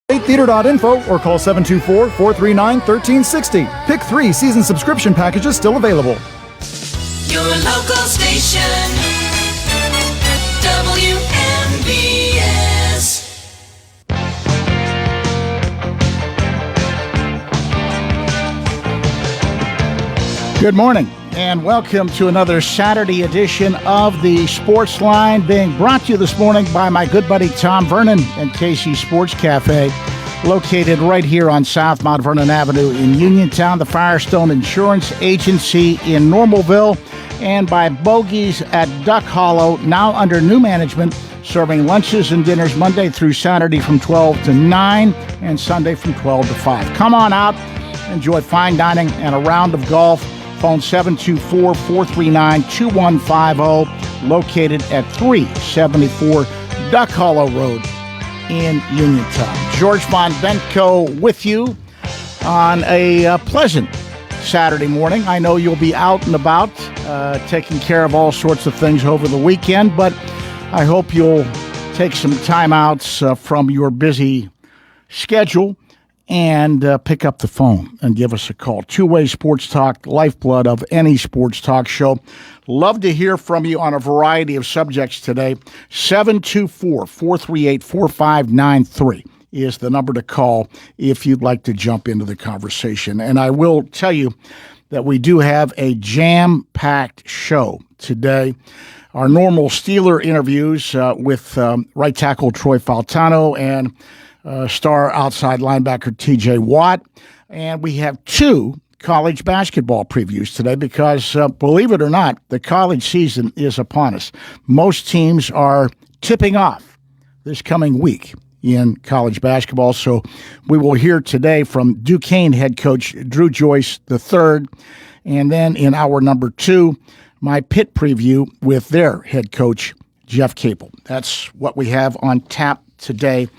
Theater.info or call 724-439-1360. Pick 3 season subscription packages still available. Your local station, WMBS. Good morning, and welcome to another Saturday edition of the Sportsline, being brought to you this morning by my good buddy Tom Vernon and KC Sports Cafe, located right here on South Mount Vernon Avenue in Uniontown, the Firestone Insurance Agency in Normalville, and by Bogies at Duck Hollow, now under new management, serving lunches and dinners Monday through Saturday from 12 to 9 and Sunday from 12 to 5. Come on out, enjoy fine dining and a round of golf. Phone 724-439-2150, located at 374 Duck Hollow Road in Uniontown. George Von Bentko with you on a pleasant Saturday morning. I know you'll be out and about taking care of all sorts of things over the weekend, but I hope you'll take some time out from your busy schedule and pick up the phone and give us a call. Two-way sports talk, lifeblood of any sports talk show. Love to hear from you on a variety of subjects today. 724-438-4593 is the number to call if you'd like to jump into the conversation. And I will tell you that we do have a jam-packed show today. Our normal Steeler interviews with right tackle Troy Faltano and star outside linebacker TJ Watt. And we have 2 college basketball previews today because, believe it or not, the college season is upon us. Most teams are tipping off this coming week in college basketball. So we will hear today from Duquesne head coach Drew Joyce III. And then in hour number 2, my Pitt preview with their head coach, Jeff Capel. That's what we have on tap today.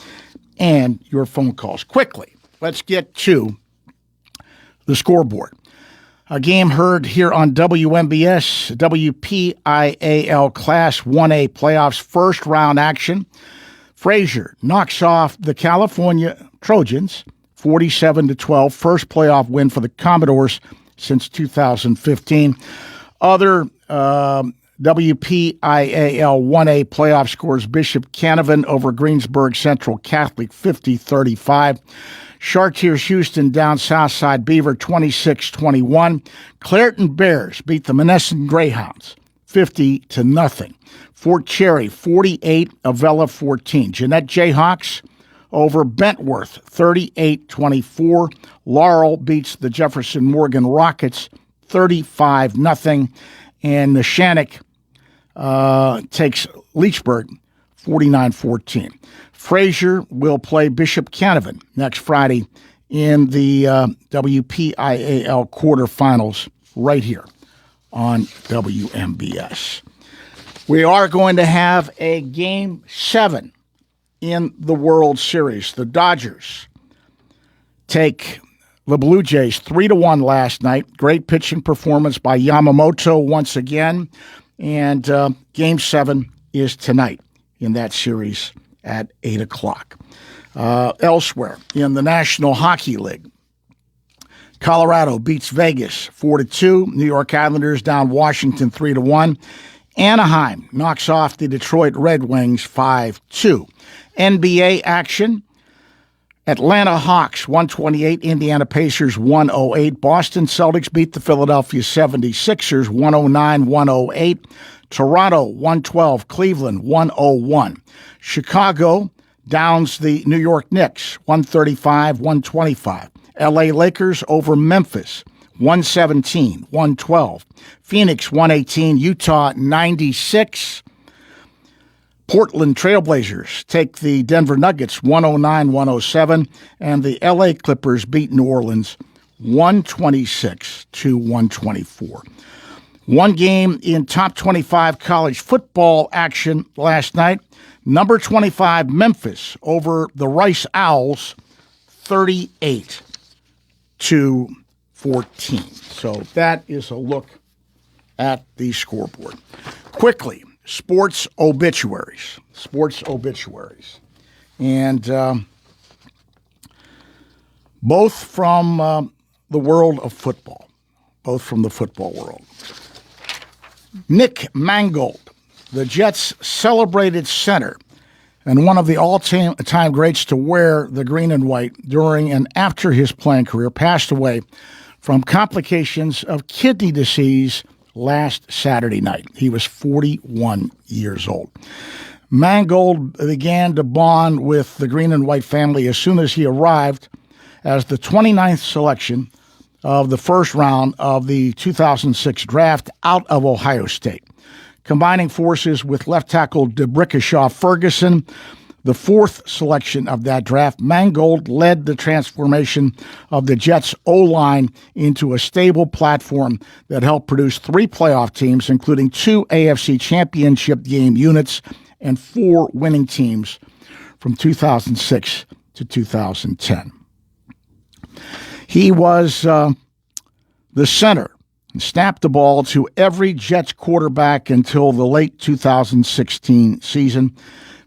And your phone calls. Quickly, let's get to the scoreboard. A game heard here on WMBS, WPIAL Class 1A playoffs first round action. Frazier knocks off the California Trojans 47-12, first playoff win for the Commodores since 2015. Other WPIAL 1A playoff scores: Bishop Canavan over Greensburg Central Catholic 50-35. Chartiers Houston down Southside Beaver 26-21. Clairton Bears beat the Monessen Greyhounds 50-0. Fort Cherry 48, Avella 14. Jeanette Jayhawks over Bentworth 38-24. Laurel beats the Jefferson Morgan Rockets 35-0. And the Shannock takes Leechburg 49-14. Frazier will play Bishop Canavan next Friday in the WPIAL quarterfinals right here on WMBS. We are going to have a Game 7 in the World Series. The Dodgers take the Blue Jays 3-1 last night. Great pitching performance by Yamamoto once again. And Game 7 is tonight in that series at 8 o'clock. Elsewhere in the National Hockey League, Colorado beats Vegas 4-2. New York Islanders down Washington 3-1. Anaheim knocks off the Detroit Red Wings 5-2. NBA action. Atlanta Hawks 128, Indiana Pacers 108. Boston Celtics beat the Philadelphia 76ers 109-108. Toronto 112, Cleveland 101. Chicago downs the New York Knicks 135-125. LA Lakers over Memphis 117-112. Phoenix 118, Utah 96. Portland Trailblazers take the Denver Nuggets 109-107, and the LA Clippers beat New Orleans 126-124. One game in top 25 college football action last night. Number 25 Memphis over the Rice Owls 38-14. So that is a look at the scoreboard. Quickly, sports obituaries. And both from the world of football, both from the football world. Nick Mangold, the Jets' celebrated center and one of the all-time greats to wear the green and white during and after his playing career, passed away from complications of kidney disease last Saturday night. He was 41 years old. Mangold began to bond with the green and white family as soon as he arrived as the 29th selection of the first round of the 2006 draft out of Ohio State. Combining forces with left tackle DeBrickashaw Ferguson, the fourth selection of that draft, Mangold led the transformation of the Jets' O-line into a stable platform that helped produce 3 playoff teams, including 2 AFC Championship game units and 4 winning teams from 2006 to 2010. He was the center and snapped the ball to every Jets quarterback until the late 2016 season.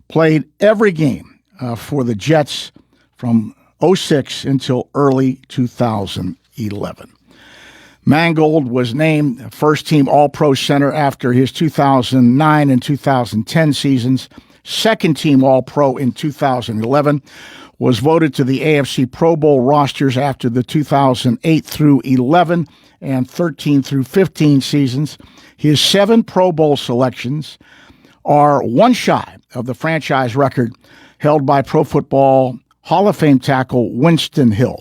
Played every game for the Jets from 2006 until early 2011. Mangold was named first-team All-Pro center after his 2009 and 2010 seasons. Second-team All-Pro in 2011. Was voted to the AFC Pro Bowl rosters after the 2008 through 11 and 13 through 15 seasons. His 7 Pro Bowl selections are one shy of the franchise record held by Pro Football Hall of Fame tackle Winston Hill,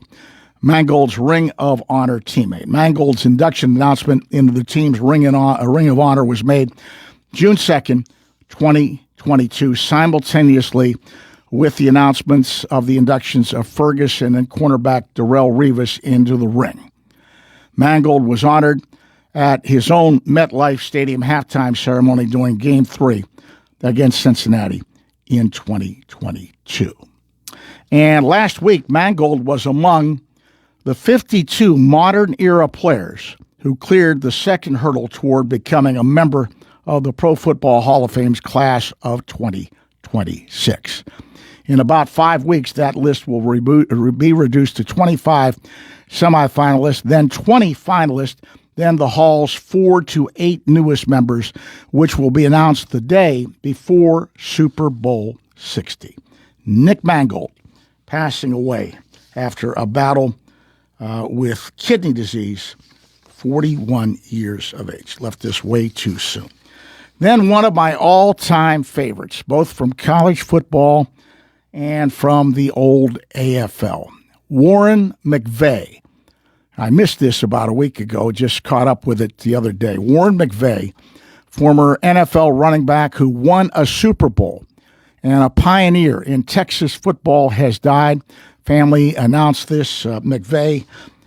Mangold's Ring of Honor teammate. Mangold's induction announcement into the team's Ring of Honor was made June 2nd, 2022, simultaneously with the announcements of the inductions of Ferguson and cornerback Darrelle Revis into the ring. Mangold was honored at his own MetLife Stadium halftime ceremony during Game 3 against Cincinnati in 2022. And last week, Mangold was among the 52 modern-era players who cleared the second hurdle toward becoming a member of the Pro Football Hall of Fame's class of 2026. In about 5 weeks, that list will be reduced to 25 semifinalists, then 20 finalists, then the Hall's 4 to 8 newest members, which will be announced the day before Super Bowl 60. Nick Mangold passing away after a battle with kidney disease, 41 years of age. Left this way too soon. Then one of my all-time favorites, both from college football and from the old AFL, Warren McVay. I missed this about a week ago, just caught up with it the other day. Warren McVay, former NFL running back who won a Super Bowl and a pioneer in Texas football, has died. Family announced this. McVay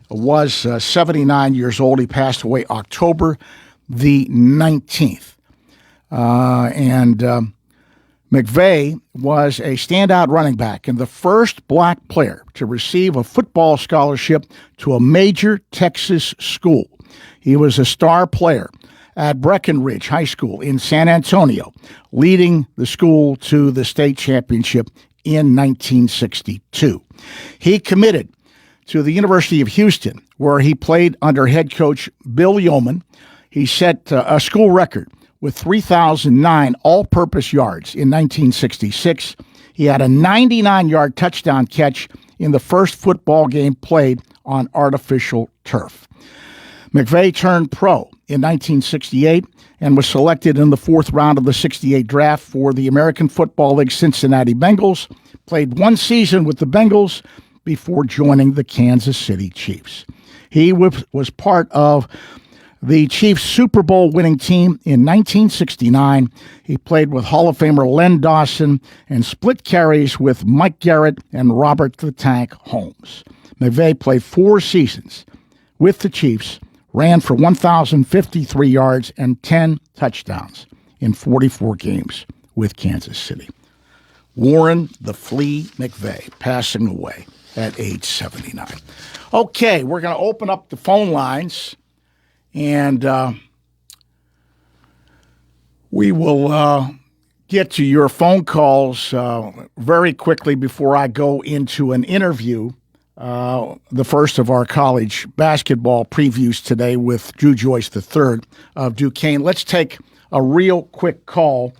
was 79 years old. He passed away October the 19th. McVay was a standout running back and the first black player to receive a football scholarship to a major Texas school. He was a star player at Breckenridge High School in San Antonio, leading the school to the state championship in 1962. He committed to the University of Houston, where he played under head coach Bill Yeoman. He set a school record with 3,009 all-purpose yards in 1966. He had a 99-yard touchdown catch in the first football game played on artificial turf. McVay turned pro in 1968 and was selected in the 4th round of the 68 draft for the American Football League Cincinnati Bengals, played 1 season with the Bengals before joining the Kansas City Chiefs. He was part of the Chiefs' Super Bowl winning team in 1969. He played with Hall of Famer Len Dawson and split carries with Mike Garrett and Robert the Tank Holmes. McVay played 4 seasons with the Chiefs, ran for 1,053 yards and 10 touchdowns in 44 games with Kansas City. Warren the Flea McVay, passing away at age 79. Okay, we're going to open up the phone lines. And we will get to your phone calls very quickly before I go into an interview the first of our college basketball previews today with Drew Joyce III of Duquesne. Let's take a real quick call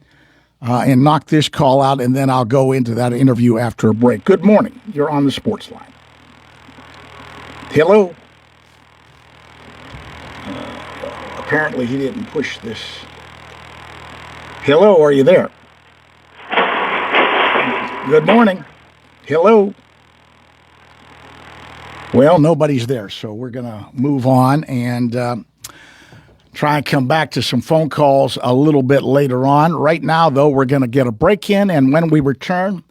and knock this call out, and then I'll go into that interview after a break. Good morning. You're on the Sportsline. Hello. Apparently he didn't push this. Hello, are you there? Good morning. Hello. Well, nobody's there, so we're going to move on and try and come back to some phone calls a little bit later on. Right now, though, we're going to get a break in, and when we return,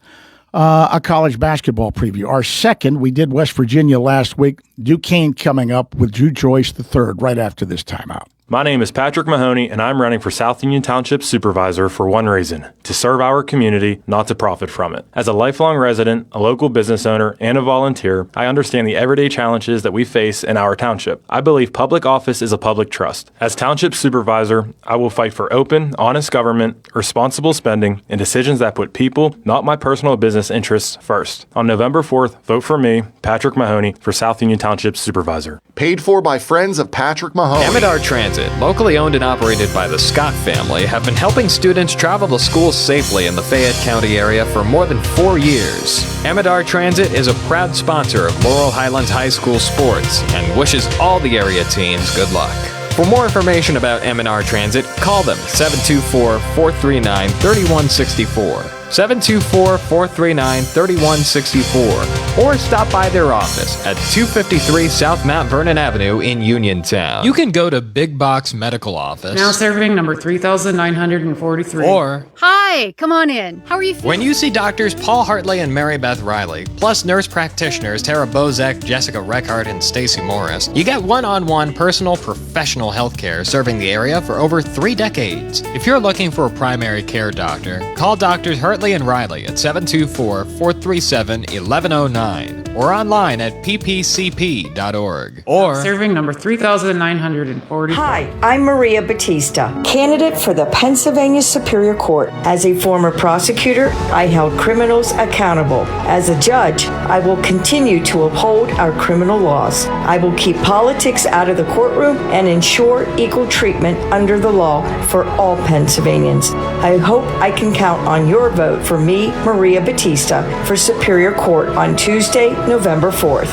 a college basketball preview. Our second, we did West Virginia last week. Duquesne coming up with Drew Joyce III right after this timeout. My name is Patrick Mahoney, and I'm running for South Union Township Supervisor for one reason: to serve our community, not to profit from it. As a lifelong resident, a local business owner, and a volunteer, I understand the everyday challenges that we face in our township. I believe public office is a public trust. As Township Supervisor, I will fight for open, honest government, responsible spending, and decisions that put people, not my personal business interests, first. On November 4th, vote for me, Patrick Mahoney, for South Union Township Supervisor. Paid for by friends of Patrick Mahoney. Amador Transit, locally owned and operated by the Scott family, have been helping students travel to school safely in the Fayette County area for more than 4 years. Amador Transit is a proud sponsor of Laurel Highlands High School sports and wishes all the area teams good luck. For more information about Amador Transit, call them 724-439-3164. 724-439-3164, or stop by their office at 253 South Mount Vernon Avenue in Uniontown. You can go to Big Box Medical Office. Now serving number 3943. Or, Hi, come on in. How are you feeling? when you see doctors Paul Hartley and Mary Beth Riley, plus nurse practitioners Tara Bozek, Jessica Reckhart, and Stacy Morris, you get one-on-one personal professional health care serving the area for over 3 decades. If you're looking for a primary care doctor, call Doctors Hartley and Riley at 724-437-1109 or online at ppcp.org. Or Serving number 3940. Hi, I'm Maria Batista, candidate for the Pennsylvania Superior Court. As a former prosecutor, I held criminals accountable. As a judge, I will continue to uphold our criminal laws. I will keep politics out of the courtroom and ensure equal treatment under the law for all Pennsylvanians. I hope I can count on your vote for me, Maria Batista, for Superior Court on Tuesday, November 4th.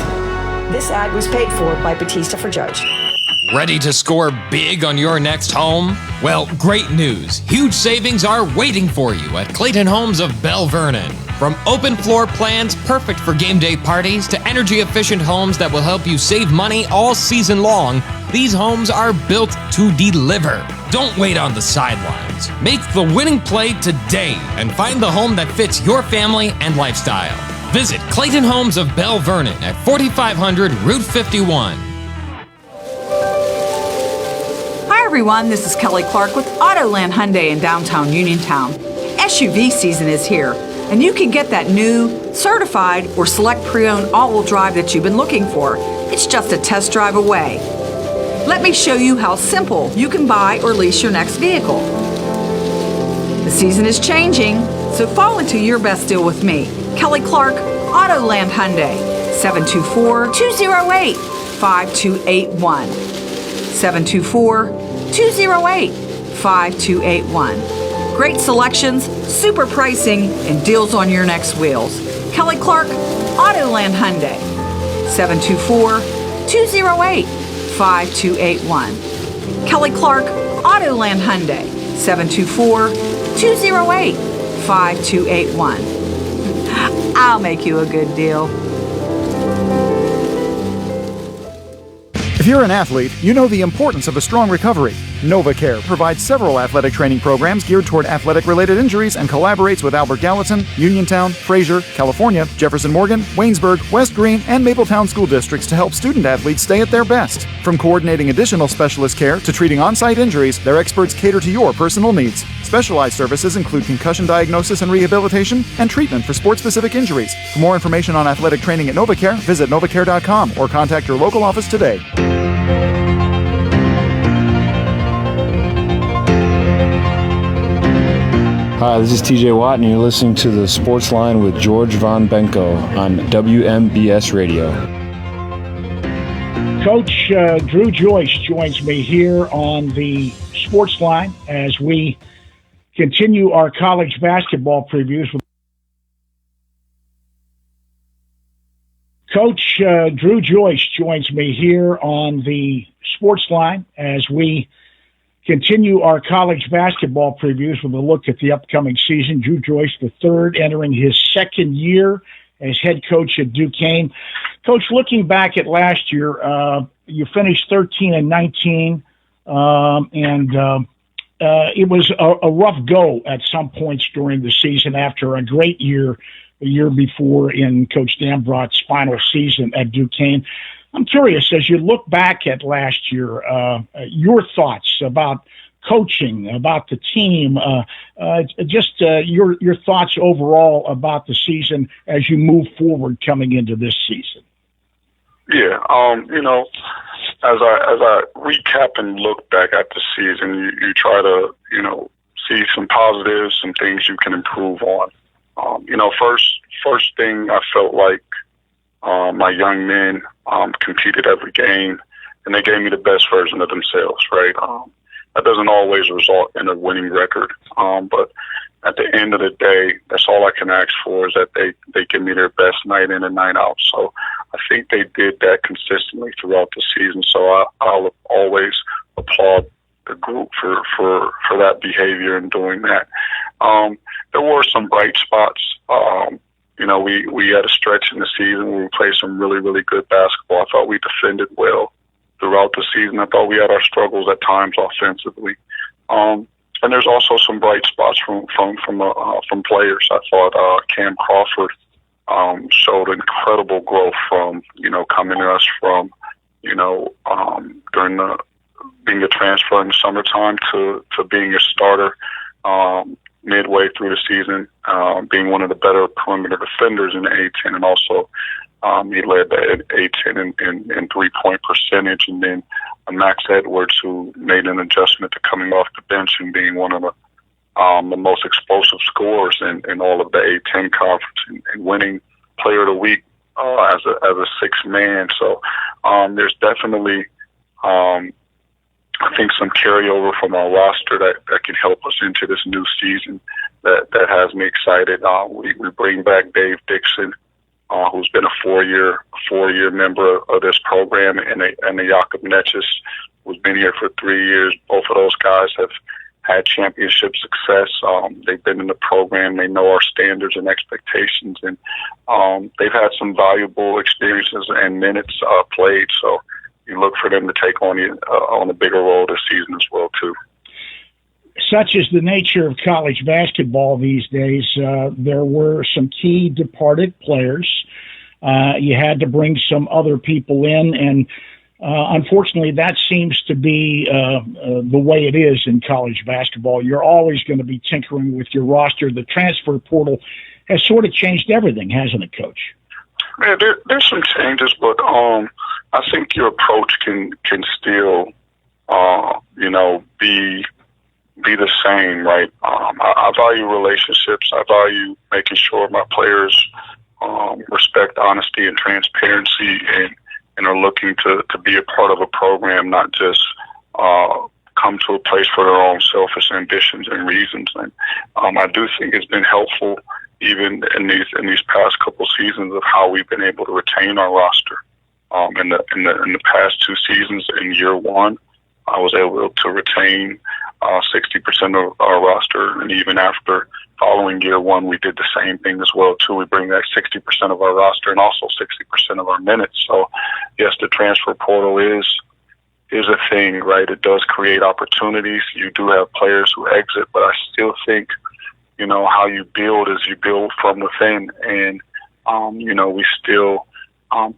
This ad was paid for by Batista for Judge. ready to score big on your next home? Well, great news. Huge savings are waiting for you at Clayton Homes of Bell Vernon. From open floor plans perfect for game day parties to energy-efficient homes that will help you save money all season long, these homes are built to deliver. Don't wait on the sidelines. Make the winning play today and find the home that fits your family and lifestyle. Visit Clayton Homes of Bell Vernon at 4500 Route 51. Hi everyone, this is Kelly Clark with Autoland Hyundai in downtown Uniontown. SUV season is here, and you can get that new, certified, or select pre-owned all-wheel drive that you've been looking for. It's just a test drive away. Let me show you how simple you can buy or lease your next vehicle. The season is changing, so fall into your best deal with me. Kelly Clark, Autoland Hyundai, 724-208-5281. 724-208-5281. Great selections, super pricing, and deals on your next wheels. Kelly Clark, Autoland Hyundai, 724-208-5281. Kelly Clark, Autoland Hyundai, 724-208-5281. I'll make you a good deal. If you're an athlete, you know the importance of a strong recovery. NovaCare provides several athletic training programs geared toward athletic-related injuries and collaborates with Albert Gallatin, Uniontown, Fraser, California, Jefferson Morgan, Waynesburg, West Green, and Mapletown school districts to help student athletes stay at their best. From coordinating additional specialist care to treating on-site injuries, their experts cater to your personal needs. Specialized services include concussion diagnosis and rehabilitation and treatment for sport-specific injuries. For more information on athletic training at NovaCare, visit novacare.com or contact your local office today. Hi, this is TJ Watt, and you're listening to the Sportsline with George Von Benko on WMBS Radio. Coach Drew Joyce joins me here on the Sportsline as we continue our college basketball previews. Coach Drew Joyce joins me here on the Sportsline as we continue our college basketball previews with a look at the upcoming season. Drew Joyce III entering his second year as head coach at Duquesne. Coach, looking back at last year, you finished 13-19, and it was a rough go at some points during the season after a great year the year before in Coach Dambrot's final season at Duquesne. I'm curious, as you look back at last year, your thoughts about coaching, about the team, your thoughts overall about the season as you move forward coming into this season. Yeah, as I recap and look back at the season, you try to, see some positives, some things you can improve on. First thing, I felt like my young men competed every game, and they gave me the best version of themselves, right? That doesn't always result in a winning record, but at the end of the day, that's all I can ask for is that they give me their best night in and night out. So I think they did that consistently throughout the season, so I'll always applaud the group for that behavior and doing that. There were some bright spots. We had a stretch in the season where we played some really, really good basketball. I thought we defended well throughout the season. I thought we had our struggles at times offensively. And there's also some bright spots from players. I thought Cam Crawford showed incredible growth from coming to us from during being a transfer in the summertime to being a starter midway through the season, being one of the better perimeter defenders in the A-10, and also he led the A-10 in three-point percentage, and then Max Edwards, who made an adjustment to coming off the bench and being one of the most explosive scorers in all of the A-10 conference and winning Player of the Week as a sixth man. So there's definitely I think some carryover from our roster that can help us into this new season that has me excited. We bring back Dave Dixon, who's been a four-year member of this program, and the Jakob Netjes, who's been here for 3 years. Both of those guys have had championship success. They've been in the program. They know our standards and expectations, and they've had some valuable experiences and minutes played. So you look for them to take on a bigger role this season as well, too. Such is the nature of college basketball these days. There were some key departed players. You had to bring some other people in, and unfortunately, that seems to be the way it is in college basketball. You're always going to be tinkering with your roster. The transfer portal has sort of changed everything, hasn't it, Coach? Yeah, there's some changes, but I think your approach can still, be the same, right? I value relationships. I value making sure my players respect honesty and transparency and are looking to be a part of a program, not just come to a place for their own selfish ambitions and reasons. And I do think it's been helpful even in these past couple seasons of how we've been able to retain our roster. In the past two seasons, in year one, I was able to retain 60% of our roster, and even after following year one, we did the same thing as well too. We bring back 60% of our roster and also 60% of our minutes. So, yes, the transfer portal is a thing, right? It does create opportunities. You do have players who exit, but I still think, how you build is you build from within, and we still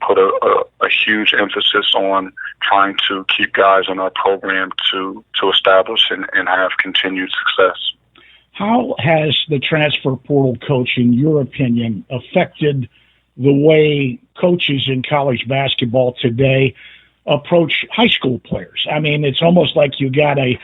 put a huge emphasis on trying to keep guys in our program to establish and have continued success. How has the transfer portal, Coach, in your opinion, affected the way coaches in college basketball today approach high school players? I mean, it's almost like you got a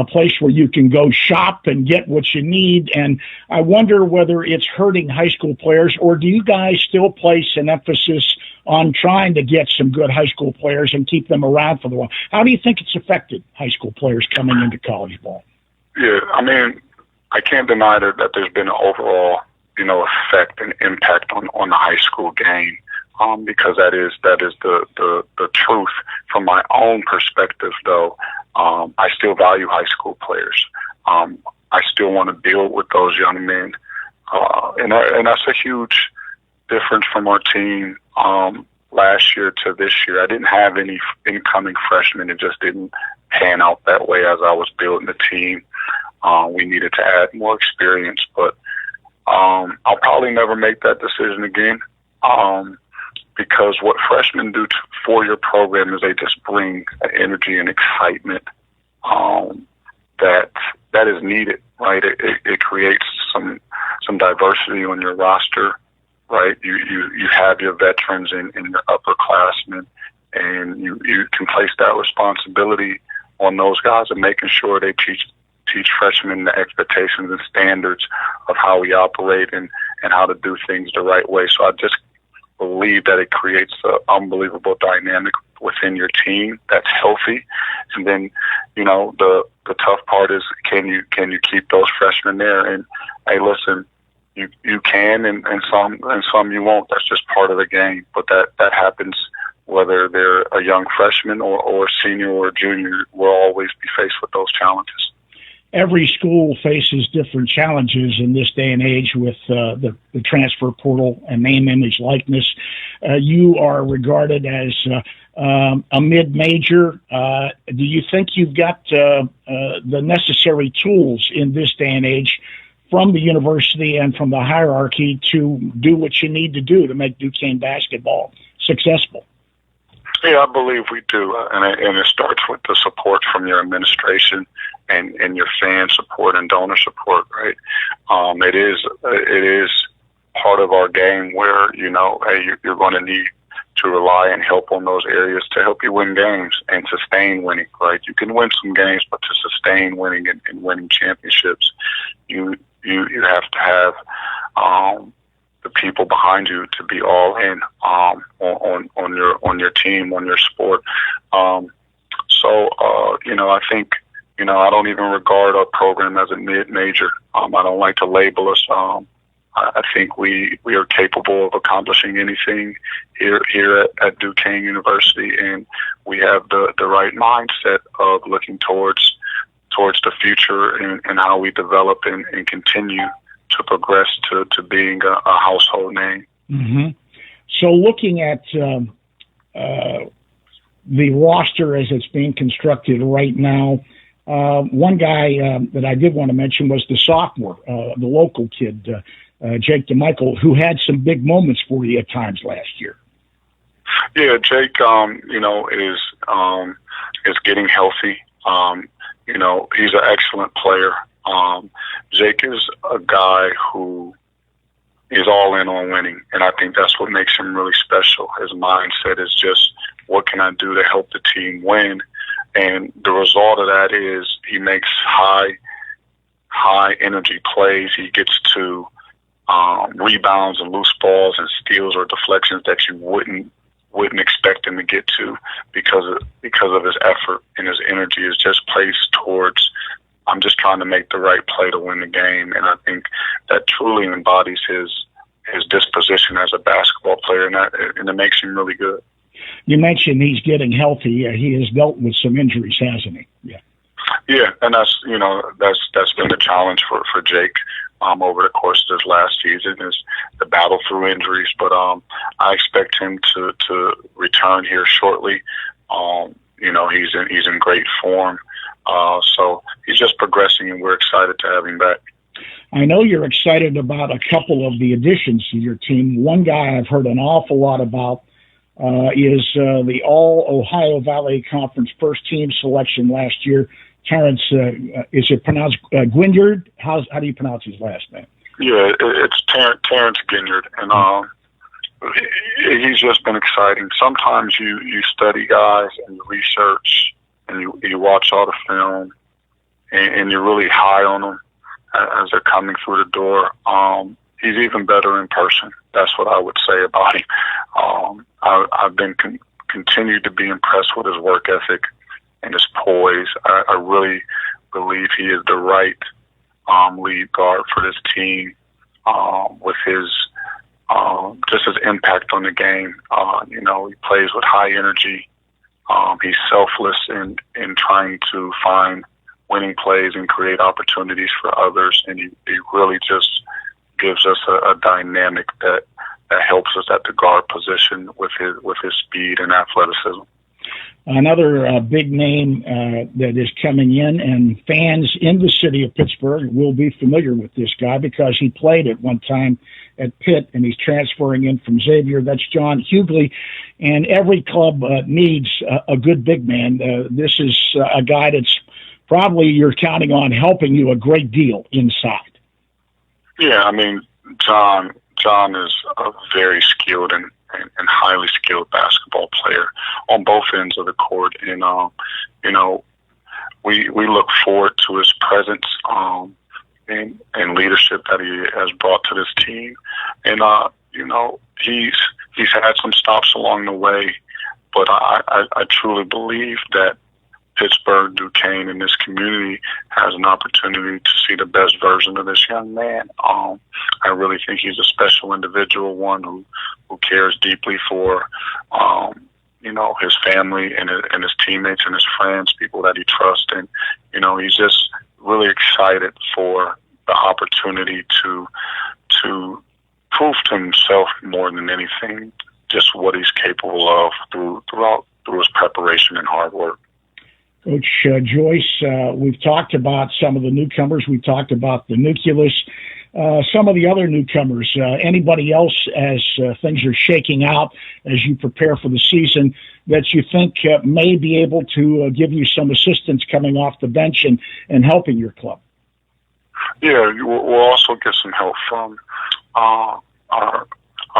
place where you can go shop and get what you need. And I wonder whether it's hurting high school players, or do you guys still place an emphasis on trying to get some good high school players and keep them around for the while? How do you think it's affected high school players coming into college ball? Yeah, I mean, I can't deny that there's been an overall, effect and impact on the high school game. Because that is the truth. From my own perspective, though, I still value high school players. I still want to build with those young men, and that's a huge difference from our team last year to this year. I didn't have any incoming freshmen. It just didn't pan out that way as I was building the team. We needed to add more experience, but I'll probably never make that decision again. Because what freshmen do for your program is they just bring an energy and excitement that is needed, right? It creates some diversity on your roster, right? You have your veterans and your upperclassmen, and you can place that responsibility on those guys and making sure they teach freshmen the expectations and standards of how we operate and how to do things the right way. So I just believe that it creates an unbelievable dynamic within your team that's healthy. And then, the tough part is can you keep those freshmen there? And hey, listen, you can, and some you won't. That's just part of the game. But that happens whether they're a young freshman or senior or junior. We'll always be faced with those challenges. Every school faces different challenges in this day and age with the transfer portal and name, image, likeness. You are regarded as a mid-major. Do you think you've got the necessary tools in this day and age from the university and from the hierarchy to do what you need to do to make Duquesne basketball successful? Yeah, I believe we do, and it starts with the support from your administration and your fan support and donor support, right? It is part of our game where hey, you're going to need to rely and help on those areas to help you win games and sustain winning, right? You can win some games, but to sustain winning and winning championships, you have to have the people behind you to be all in on your team, on your sport. I think I don't even regard our program as a mid-major. I don't like to label us. I think we are capable of accomplishing anything here at Duquesne University, and we have the right mindset of looking towards the future and how we develop and continue to progress to being a household name. Mm-hmm. So looking at the roster as it's being constructed right now, one guy that I did want to mention was the sophomore, the local kid, Jake DeMichael, who had some big moments for you at times last year. Yeah, Jake, is getting healthy. He's an excellent player. Jake is a guy who is all in on winning, and I think that's what makes him really special. His mindset is just, what can I do to help the team win? And the result of that is he makes high energy plays. He gets to rebounds and loose balls and steals or deflections that you wouldn't expect him to get to because of his effort, and his energy is just placed towards, I'm just trying to make the right play to win the game. And I think that truly embodies his disposition as a basketball player, and it makes him really good. You mentioned he's getting healthy. He has dealt with some injuries, hasn't he? Yeah. Yeah, and that's been the challenge for Jake over the course of this last season, is the battle through injuries. But I expect him to return here shortly. He's in great form. So he's just progressing, and we're excited to have him back. I know you're excited about a couple of the additions to your team. One guy I've heard an awful lot about is the All-Ohio Valley Conference first team selection last year. Terrence, is it pronounced Guinyard? How do you pronounce his last name? Yeah, it's Terrence Guinyard. And he's just been exciting. Sometimes you study guys and you research and you watch all the film and you're really high on them as they're coming through the door. He's even better in person. That's what I would say about him. I've been continued to be impressed with his work ethic and his poise. I really believe he is the right lead guard for this team with his just his impact on the game. He plays with high energy. He's selfless in trying to find winning plays and create opportunities for others, and he really just gives us a dynamic that helps us at the guard position with his speed and athleticism. Another big name that is coming in, and fans in the city of Pittsburgh will be familiar with this guy because he played at one time at Pitt, and he's transferring in from Xavier. That's John Hughley, and every club needs a good big man. This is a guy that's probably you're counting on helping you a great deal inside. Yeah, I mean, John is a very skilled and highly skilled basketball player on both ends of the court. And, we look forward to his presence and leadership that he has brought to this team. And, he's had some stops along the way, but I truly believe that Pittsburgh, Duquesne, and this community has an opportunity to see the best version of this young man. I really think he's a special individual, one who cares deeply for, his family and his teammates and his friends, people that he trusts. And, he's just really excited for the opportunity to prove to himself more than anything just what he's capable of through his preparation and hard work. Coach Joyce, we've talked about some of the newcomers. We've talked about the nucleus. Some of the other newcomers, anybody else as things are shaking out as you prepare for the season that you think may be able to give you some assistance coming off the bench and helping your club? Yeah, we'll also get some help from our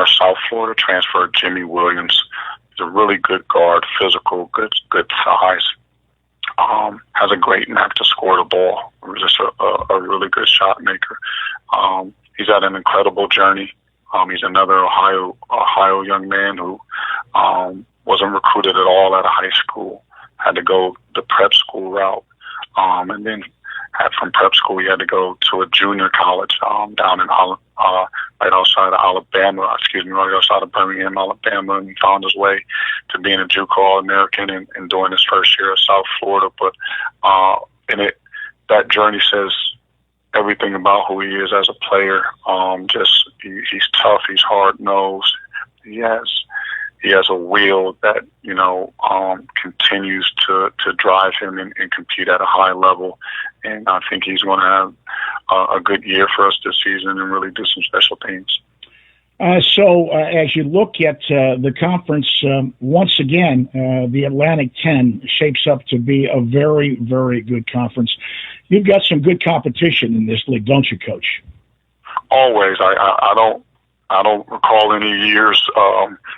South Florida transfer, Jimmy Williams. He's a really good guard, physical, good size. Has a great knack to score the ball. Just a really good shot maker. He's had an incredible journey. He's another Ohio young man who wasn't recruited at all out of high school. Had to go the prep school route, and then from prep school he had to go to a junior college down in right outside of Birmingham, Alabama, and found his way to being a JUCO All-American and doing his first year at South Florida. But that journey says everything about who he is as a player. He's tough, he's hard-nosed. He has a will that continues to drive him and compete at a high level, and I think he's going to have a good year for us this season and really do some special things. So as you look at the conference, once again, the Atlantic 10 shapes up to be a very, very good conference. You've got some good competition in this league, don't you, Coach? Always. I don't recall any years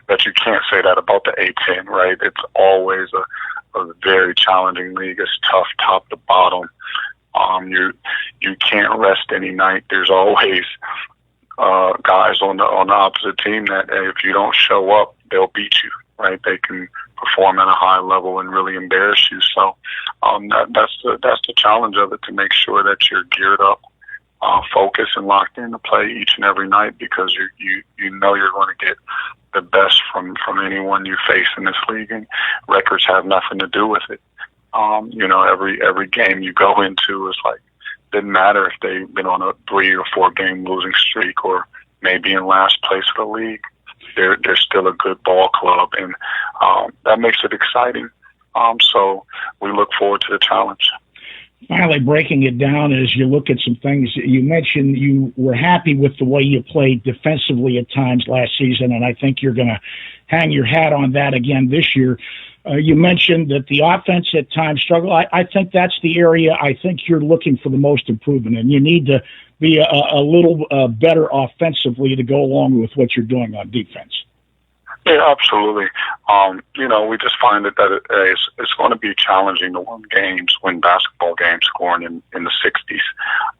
that you can't say that about the A10, right? It's always a very challenging league. It's tough top to bottom. You can't rest any night. There's always guys on the opposite team that if you don't show up, they'll beat you, right? They can perform at a high level and really embarrass you. So that's the challenge of it, to make sure that you're geared up, focused and locked in to play each and every night, because you know you're going to get the best from anyone you face in this league, and records have nothing to do with it. Every game you go into is like, didn't matter if they've been on a 3 or 4 game losing streak or maybe in last place of the league. They're still a good ball club, and that makes it exciting. So we look forward to the challenge. Finally, breaking it down as you look at some things, you mentioned you were happy with the way you played defensively at times last season, and I think you're going to hang your hat on that again this year. You mentioned that the offense at times struggled. I think that's the area I think you're looking for the most improvement, and you need to be a little better offensively to go along with what you're doing on defense. Yeah, absolutely. We just find that it's going to be challenging to win basketball games scoring in the 60s.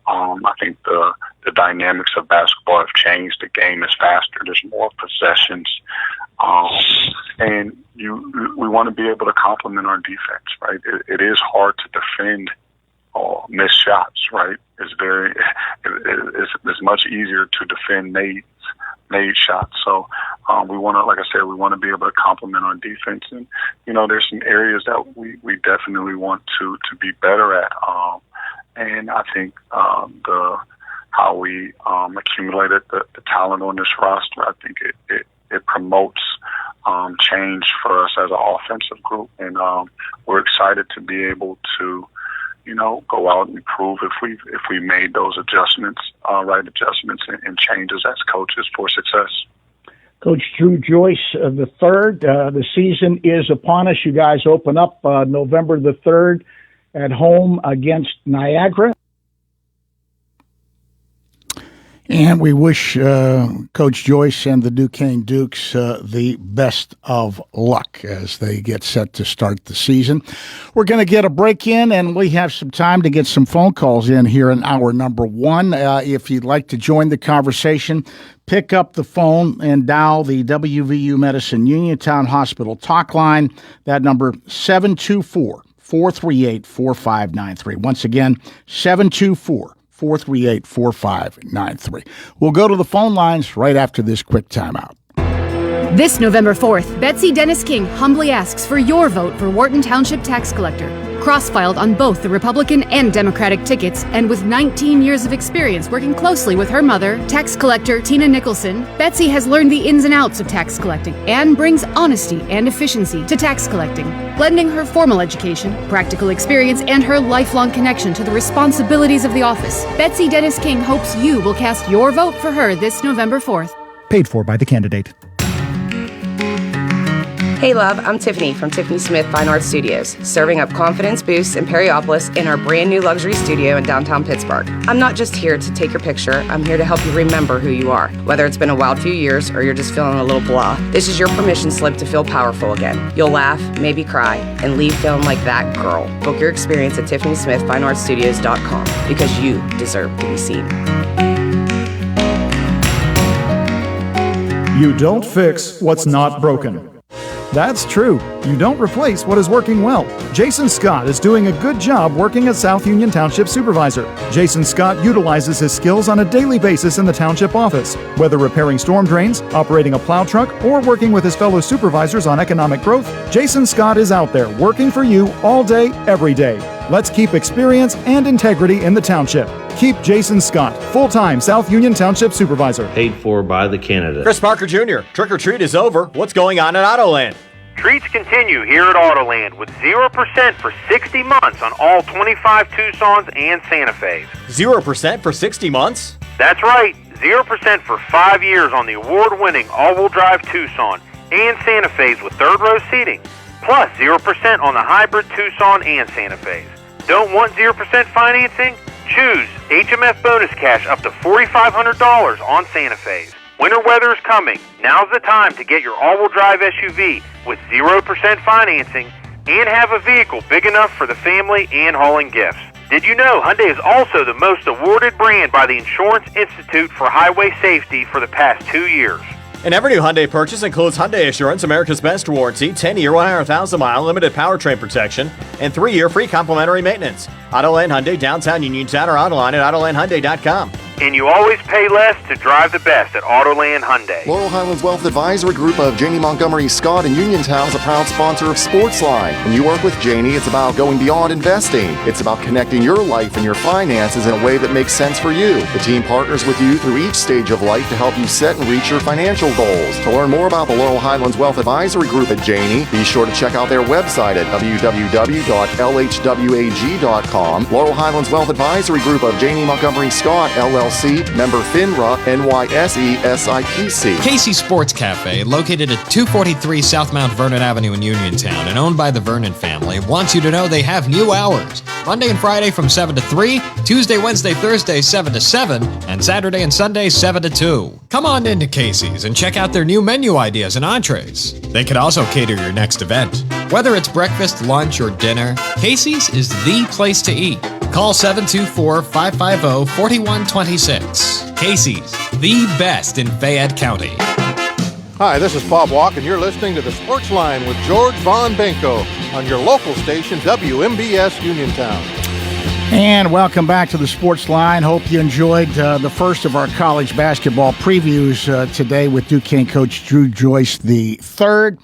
I think the dynamics of basketball have changed. The game is faster. There's more possessions. And we want to be able to complement our defense, right? It is hard to defend missed shots, right? It's much easier to defend made shots. So we want to, like I said, we want to be able to complement our defense. And, there's some areas that we definitely want to be better at. And I think how we accumulated the talent on this roster, I think it promotes change for us as an offensive group. And we're excited to be able to go out and prove if we made those adjustments, right adjustments and changes as coaches for success. Coach Drew Joyce, the 3rd, the season is upon us. You guys open up November the 3rd at home against Niagara. And we wish Coach Joyce and the Duquesne Dukes the best of luck as they get set to start the season. We're going to get a break in, and we have some time to get some phone calls in here in hour number 1. If you'd like to join the conversation, pick up the phone and dial the WVU Medicine Uniontown Hospital talk line. That number, 724-438-4593. Once again, 724-438-4593. We'll go to the phone lines right after this quick timeout. This November 4th, Betsy Dennis King humbly asks for your vote for Wharton Township Tax Collector. Cross-filed on both the Republican and Democratic tickets, and with 19 years of experience working closely with her mother, tax collector Tina Nicholson, Betsy has learned the ins and outs of tax collecting and brings honesty and efficiency to tax collecting. Blending her formal education, practical experience, and her lifelong connection to the responsibilities of the office, Betsy Dennis King hopes you will cast your vote for her this November 4th. Paid for by the candidate. Hey love, I'm Tiffany from Tiffany Smith Fine Art Studios, serving up confidence boosts in Periopolis in our brand new luxury studio in downtown Pittsburgh. I'm not just here to take your picture, I'm here to help you remember who you are. Whether it's been a wild few years or you're just feeling a little blah, this is your permission slip to feel powerful again. You'll laugh, maybe cry, and leave feeling like that girl. Book your experience at TiffanySmithFineArtStudios.com because you deserve to be seen. You don't fix what's not broken. That's true. You don't replace what is working well. Jason Scott is doing a good job working as South Union Township Supervisor. Jason Scott utilizes his skills on a daily basis in the township office. Whether repairing storm drains, operating a plow truck, or working with his fellow supervisors on economic growth, Jason Scott is out there working for you all day, every day. Let's keep experience and integrity in the township. Keep Jason Scott, full-time South Union Township Supervisor. Paid for by the candidate. Chris Parker Jr., Trick or Treat is over. What's going on at Autoland? Treats continue here at Autoland with 0% for 60 months on all 25 Tucsons and Santa Fe's. 0% for 60 months? That's right, 0% for 5 years on the award-winning all-wheel drive Tucson and Santa Fe's with third-row seating. Plus 0% on the hybrid Tucson and Santa Fe's. Don't want 0% financing? Choose HMF bonus cash up to $4,500 on Santa Fe's. Winter weather is coming. Now's the time to get your all-wheel drive SUV with 0% financing and have a vehicle big enough for the family and hauling gifts. Did you know Hyundai is also the most awarded brand by the Insurance Institute for Highway Safety for the past 2 years? And every new Hyundai purchase includes Hyundai Assurance, America's Best Warranty, 10-year, 100,000-mile limited powertrain protection, and 3-year free complimentary maintenance. Autoland Hyundai, downtown Uniontown, or online at AutolandHyundai.com. And you always pay less to drive the best at Autoland Hyundai. Laurel Highlands Wealth Advisory Group of Janie Montgomery Scott in Uniontown is a proud sponsor of Sportsline. When you work with Janie, it's about going beyond investing. It's about connecting your life and your finances in a way that makes sense for you. The team partners with you through each stage of life to help you set and reach your financial goals. To learn more about the Laurel Highlands Wealth Advisory Group at Janie, be sure to check out their website at www.lhwag.com. Laurel Highlands Wealth Advisory Group of Janie Montgomery Scott, LLC, member FINRA, NYSE, SIPC. Casey Sports Cafe, located at 243 South Mount Vernon Avenue in Uniontown and owned by the Vernon family, wants you to know they have new hours. Monday and Friday from 7 to 3, Tuesday, Wednesday, Thursday 7 to 7, and Saturday and Sunday 7 to 2. Come on into Casey's and check out their new menu ideas and entrees. They could also cater your next event. Whether it's breakfast, lunch, or dinner, Casey's is the place to eat. Call 724-550-4126. Casey's, the best in Fayette County. Hi, this is Bob Walk, and you're listening to the Sports Line with George Von Benko on your local station, WMBS Uniontown. And welcome back to the Sports Line. Hope you enjoyed the first of our college basketball previews today with Duquesne coach Drew Joyce III.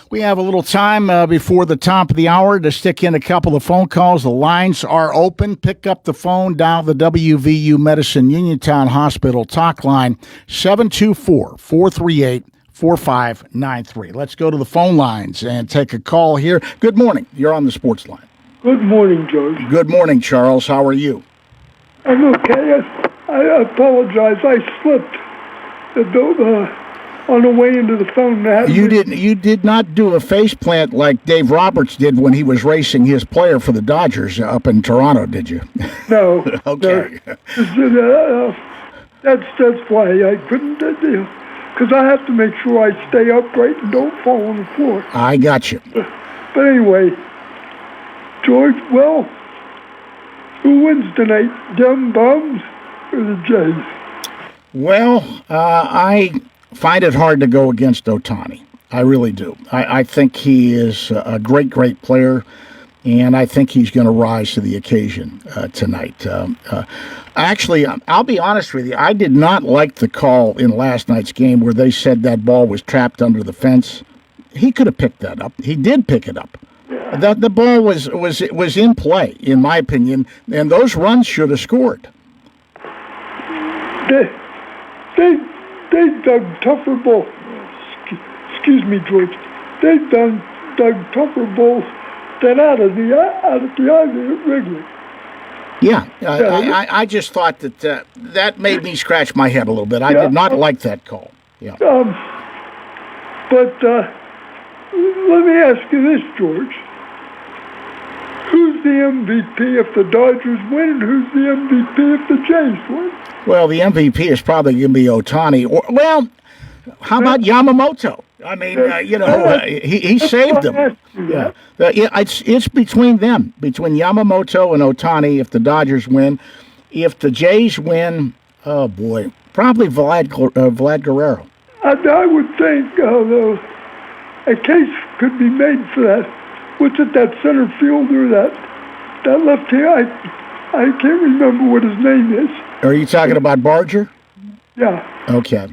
We have a little time before the top of the hour to stick in a couple of phone calls. The lines are open. Pick up the phone, dial the WVU Medicine Uniontown Hospital talk line, 724-438-4593. Let's go to the phone lines and take a call here. Good morning. You're on the Sports Line. Good morning, George. Good morning, Charles. How are you? I'm okay. I apologize. I slipped on the way into the phone. You did not do a faceplant like Dave Roberts did when he was racing his player for the Dodgers up in Toronto, did you? No. Okay. That's why I couldn't do it. Because I have to make sure I stay upright and don't fall on the floor. I got you. But anyway, George, well, who wins tonight, Dumb Bums or the Jays? Well, I find it hard to go against Ohtani. I really do. I think he is a great, great player, and I think he's going to rise to the occasion tonight. Actually, I'll be honest with you. I did not like the call in last night's game where they said that ball was trapped under the fence. He could have picked that up. He did pick it up. Yeah. The ball was in play, in my opinion, and those runs should have scored. They dug tougher balls. Excuse me, George. They dug tougher balls than out of the ivy at Wrigley. Yeah, I just thought that made me scratch my head a little bit. I did not like that call. Yeah. But let me ask you this, George. Who's the MVP if the Dodgers win, and who's the MVP if the Jays win? Well, the MVP is probably going to be Ohtani. How about Yamamoto? I mean, he saved them. Yeah, it's between them, between Yamamoto and Ohtani. If the Dodgers win, if the Jays win, oh boy, probably Vlad Guerrero. I would think, although a case could be made for that. What's it, that center fielder, that left here? I can't remember what his name is. Are you talking about Barger? Yeah. Okay.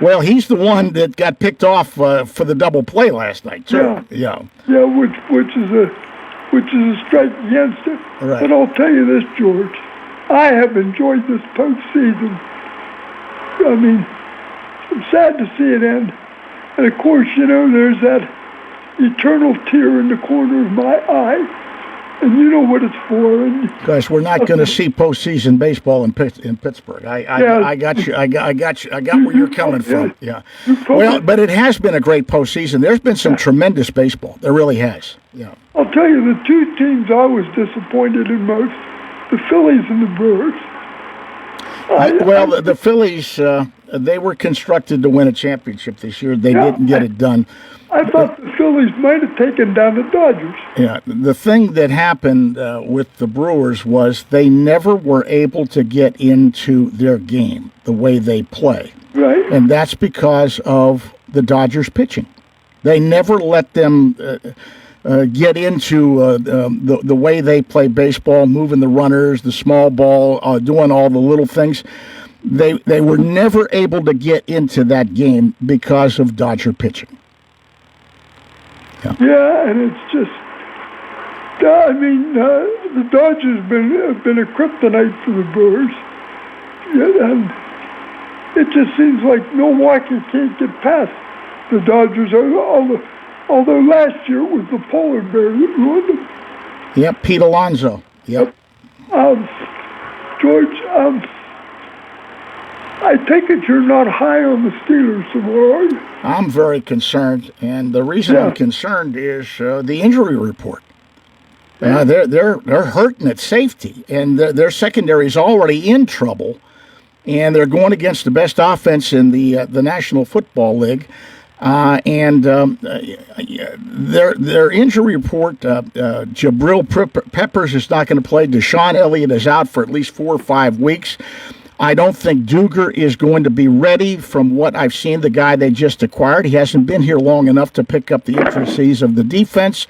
Well, he's the one that got picked off for the double play last night too. Yeah. Yeah, which is a strike against it. Right. But I'll tell you this, George, I have enjoyed this postseason. I mean, I'm sad to see it end, and of course, there's that eternal tear in the corner of my eye. And you know what it's for. Because we're not going to see postseason baseball in Pittsburgh. I got you. I got where you're coming from. Yeah. Well, but it has been a great postseason. There's been some tremendous baseball. There really has. Yeah. I'll tell you, the two teams I was disappointed in most, the Phillies and the Brewers. The Phillies, they were constructed to win a championship this year. They didn't get it done. I thought the Phillies might have taken down the Dodgers. Yeah, the thing that happened with the Brewers was they never were able to get into their game the way they play. Right. And that's because of the Dodgers pitching. They never let them get into the way they play baseball, moving the runners, the small ball, doing all the little things. They were never able to get into that game because of Dodger pitching. Yeah, and it's just, the Dodgers have been a kryptonite for the Brewers. Yeah, and it just seems like Milwaukee can't get past the Dodgers, although last year it was the polar bear that ruined them. Yep, Pete Alonso. Yep. George, I take it you're not high on the Steelers tomorrow, are you? I'm very concerned, and the reason I'm concerned is the injury report. They're hurting at safety, and their secondary is already in trouble, and they're going against the best offense in the National Football League. Their injury report, Jabril Peppers is not going to play. Deshaun Elliott is out for at least 4 or 5 weeks. I don't think Duger is going to be ready from what I've seen, the guy they just acquired. He hasn't been here long enough to pick up the intricacies of the defense.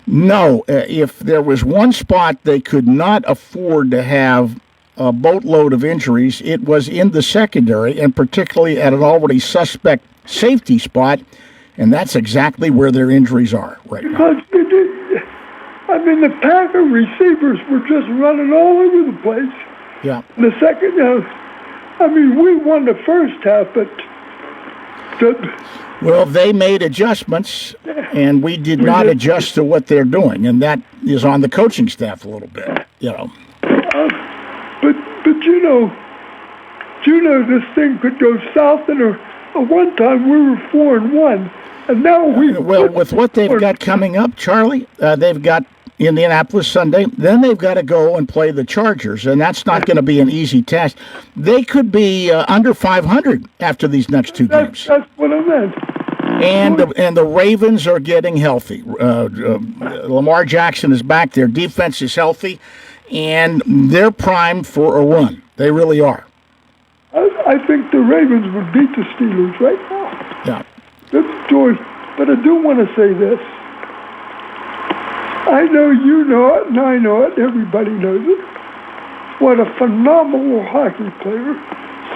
No, if there was one spot they could not afford to have a boatload of injuries, it was in the secondary, and particularly at an already suspect safety spot, and that's exactly where their injuries are right now. The Packer receivers were just running all over the place. Yeah. The second, we won the first half, but well, they made adjustments, and we did not adjust to what they're doing, and that is on the coaching staff a little bit, But this thing could go south. And at one time we were 4-1, and now with what they've got coming up, Charlie, they've got Indianapolis Sunday. Then they've got to go and play the Chargers, and that's not going to be an easy task. They could be under 500 after these next 2 games. That's what I meant. And the Ravens are getting healthy. Lamar Jackson is back. Their defense is healthy, and they're primed for a run. They really are. I think the Ravens would beat the Steelers right now. Yeah. That's George, but I do want to say this. I know you know it, and I know it, everybody knows it. What a phenomenal hockey player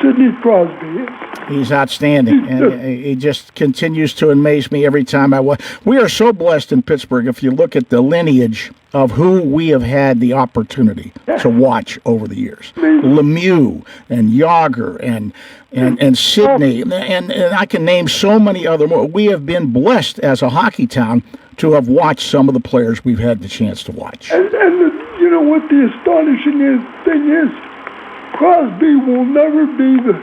Sidney Crosby is. He's outstanding, and he just continues to amaze me every time I watch. We are so blessed in Pittsburgh, if you look at the lineage of who we have had the opportunity to watch over the years. Lemieux and Yager and Sidney, and I can name so many other more. We have been blessed as a hockey town to have watched some of the players we've had the chance to watch. And you know what the astonishing thing is? Crosby will never be the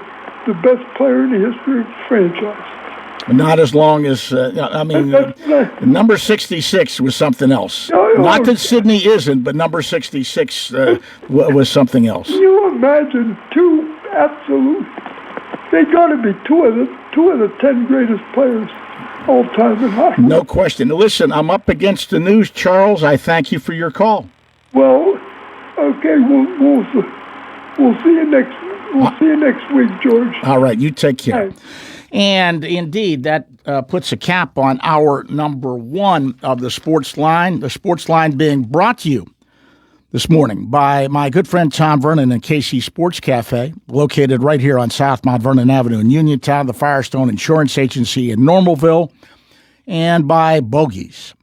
best player in the history of the franchise. Not as long as, number 66 was something else. Not that Sidney isn't, but number 66 was something else. Can you imagine two absolute, they got to be two of the 10 greatest players all time in hockey. No question. Listen, I'm up against the news, Charles. I thank you for your call. Well, okay, we'll see you next week, George. All right, you take care. And indeed, that puts a cap on hour number 1 of the Sports Line. The Sports Line being brought to you this morning by my good friend Tom Vernon and KC Sports Cafe, located right here on South Mount Vernon Avenue in Uniontown, the Firestone Insurance Agency in Normalville, and by Bogies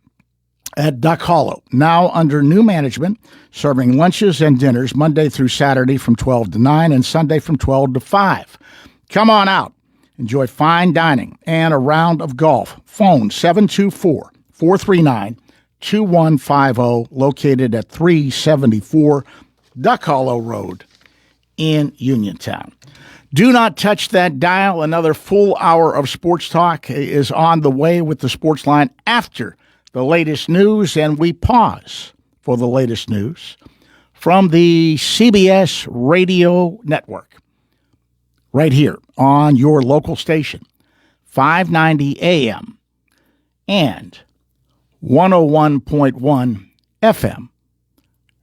at Duck Hollow, now under new management, serving lunches and dinners Monday through Saturday from 12 to 9 and Sunday from 12 to 5. Come on out. Enjoy fine dining and a round of golf. Phone 724-439-2150, located at 374 Duck Hollow Road in Uniontown. Do not touch that dial. Another full hour of sports talk is on the way with the Sports Line after the latest news, and we pause for the latest news from the CBS Radio Network. Right here on your local station, 590 AM and 101.1 FM,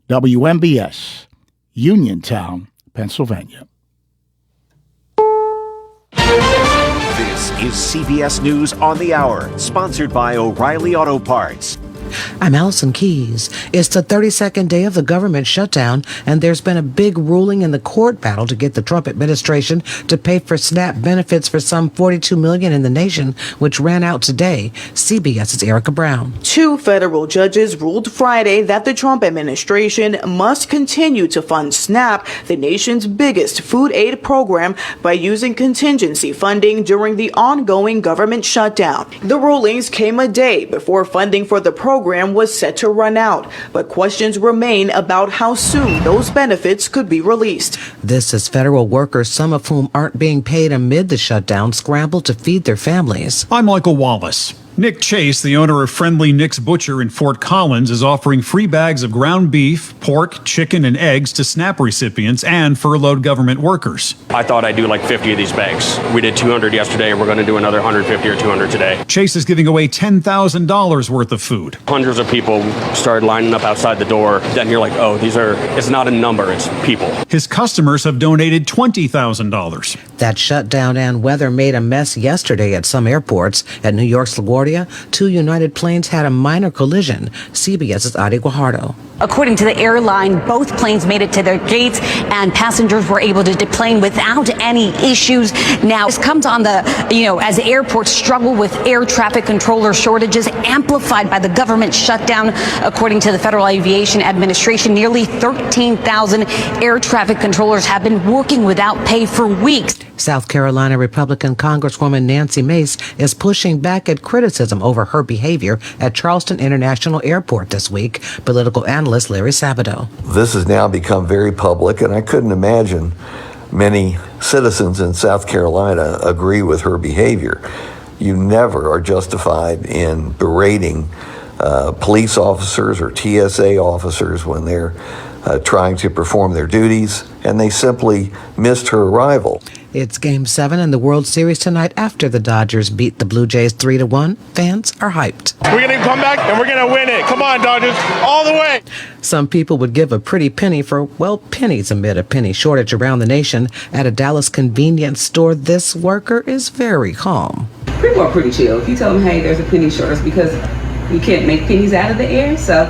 WMBS, Uniontown, Pennsylvania. This is CBS News on the Hour, sponsored by O'Reilly Auto Parts. I'm Allison Keys. It's the 32nd day of the government shutdown, and there's been a big ruling in the court battle to get the Trump administration to pay for SNAP benefits for some $42 million in the nation, which ran out today. CBS's Erica Brown. 2 federal judges ruled Friday that the Trump administration must continue to fund SNAP, the nation's biggest food aid program, by using contingency funding during the ongoing government shutdown. The rulings came a day before funding for the program was set to run out, but questions remain about how soon those benefits could be released. This as federal workers, some of whom aren't being paid amid the shutdown, scramble to feed their families. I'm Michael Wallace. Nick Chase, the owner of Friendly Nick's Butcher in Fort Collins, is offering free bags of ground beef, pork, chicken, and eggs to SNAP recipients and furloughed government workers. I thought I'd do like 50 of these bags. We did 200 yesterday, and we're going to do another 150 or 200 today. Chase is giving away $10,000 worth of food. Hundreds of people started lining up outside the door. Then you're like, oh, it's not a number, it's people. His customers have donated $20,000. That shutdown and weather made a mess yesterday at some airports. At New York's LaGuardia, two United planes had a minor collision. CBS's Adi Guajardo. According to the airline, both planes made it to their gates and passengers were able to deplane without any issues. Now, this comes on as airports struggle with air traffic controller shortages amplified by the government shutdown. According to the Federal Aviation Administration, nearly 13,000 air traffic controllers have been working without pay for weeks. South Carolina Republican Congresswoman Nancy Mace is pushing back at criticism over her behavior at Charleston International Airport this week. Political analyst Larry Sabato. This has now become very public, and I couldn't imagine many citizens in South Carolina agree with her behavior. You never are justified in berating police officers or TSA officers when they're trying to perform their duties, and they simply missed her arrival. It's Game 7 in the World Series tonight after the Dodgers beat the Blue Jays 3-1. Fans are hyped. We're going to come back and we're going to win it. Come on, Dodgers, all the way. Some people would give a pretty penny for, pennies amid a penny shortage around the nation. At a Dallas convenience store, this worker is very calm. People are pretty chill. If you tell them, hey, there's a penny shortage because you can't make pennies out of the air, so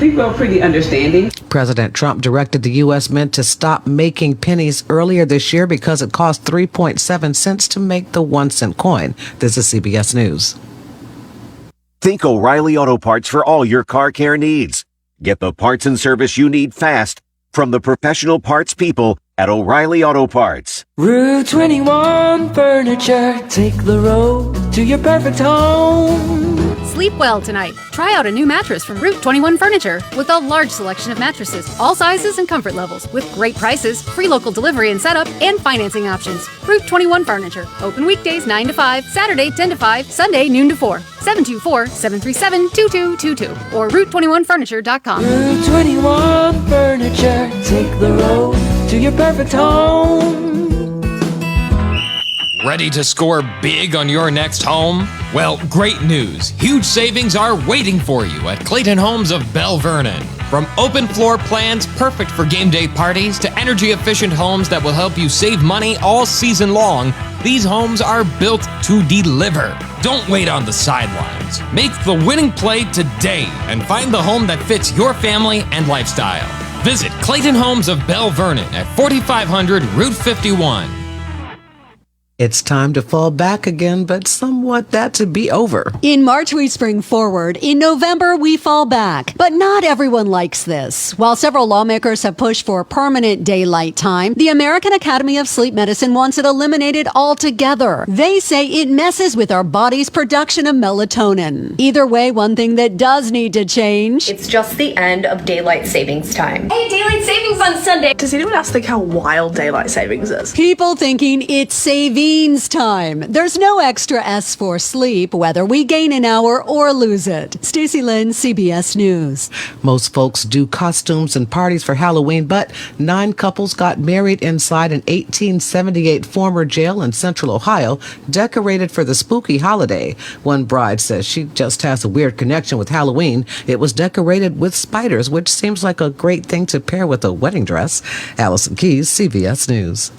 people are pretty understanding. President Trump directed the U.S. Mint to stop making pennies earlier this year because it cost 3.7 cents to make the 1-cent coin. This is CBS News. Think O'Reilly Auto Parts for all your car care needs. Get the parts and service you need fast from the professional parts people at O'Reilly Auto Parts. Route 21 Furniture. Take the road to your perfect home. Sleep well tonight. Try out a new mattress from Route 21 Furniture with a large selection of mattresses, all sizes and comfort levels, with great prices, free local delivery and setup, and financing options. Route 21 Furniture. Open weekdays 9 to 5, Saturday 10 to 5, Sunday noon to 4. 724-737-2222 or Route21Furniture.com. Route 21 Furniture. Take the road to your perfect home. Ready to score big on your next home? Well, great news. Huge savings are waiting for you at Clayton Homes of Bell Vernon. From open floor plans perfect for game day parties to energy-efficient homes that will help you save money all season long, these homes are built to deliver. Don't wait on the sidelines. Make the winning play today and find the home that fits your family and lifestyle. Visit Clayton Homes of Bell Vernon at 4500 Route 51. It's time to fall back again, but somewhat that to be over. In March, we spring forward. In November, we fall back. But not everyone likes this. While several lawmakers have pushed for permanent daylight time, the American Academy of Sleep Medicine wants it eliminated altogether. They say it messes with our body's production of melatonin. Either way, one thing that does need to change. It's just the end of daylight savings time. Hey, daylight savings on Sunday. Does anyone else think how wild daylight savings is? People thinking it's savings time. There's no extra S for sleep, whether we gain an hour or lose it. Stacey Lynn, CBS News. Most folks do costumes and parties for Halloween, but 9 couples got married inside an 1878 former jail in Central Ohio, decorated for the spooky holiday. One bride says she just has a weird connection with Halloween. It was decorated with spiders, which seems like a great thing to pair with a wedding dress. Allison Keyes, CBS News.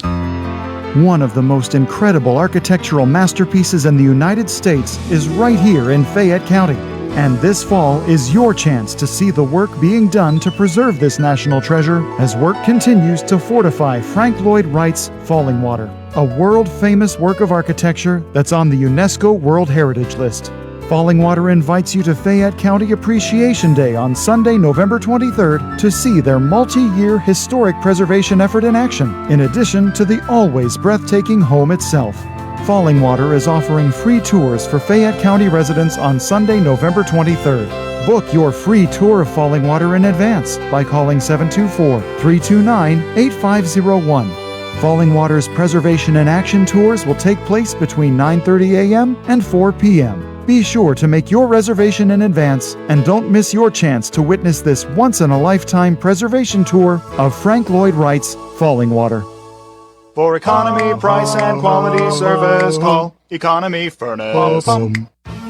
One of the most incredible architectural masterpieces in the United States is right here in Fayette County. And this fall is your chance to see the work being done to preserve this national treasure as work continues to fortify Frank Lloyd Wright's Falling Water, a world-famous work of architecture that's on the UNESCO World Heritage List. Falling Water invites you to Fayette County Appreciation Day on Sunday, November 23rd to see their multi-year historic preservation effort in action, in addition to the always breathtaking home itself. Falling Water is offering free tours for Fayette County residents on Sunday, November 23rd. Book your free tour of Falling Water in advance by calling 724-329-8501. Falling Water's Preservation in Action tours will take place between 9:30 a.m. and 4 p.m. Be sure to make your reservation in advance and don't miss your chance to witness this once-in-a-lifetime preservation tour of Frank Lloyd Wright's Falling Water. For economy, price, and quality service, call Economy Furnace.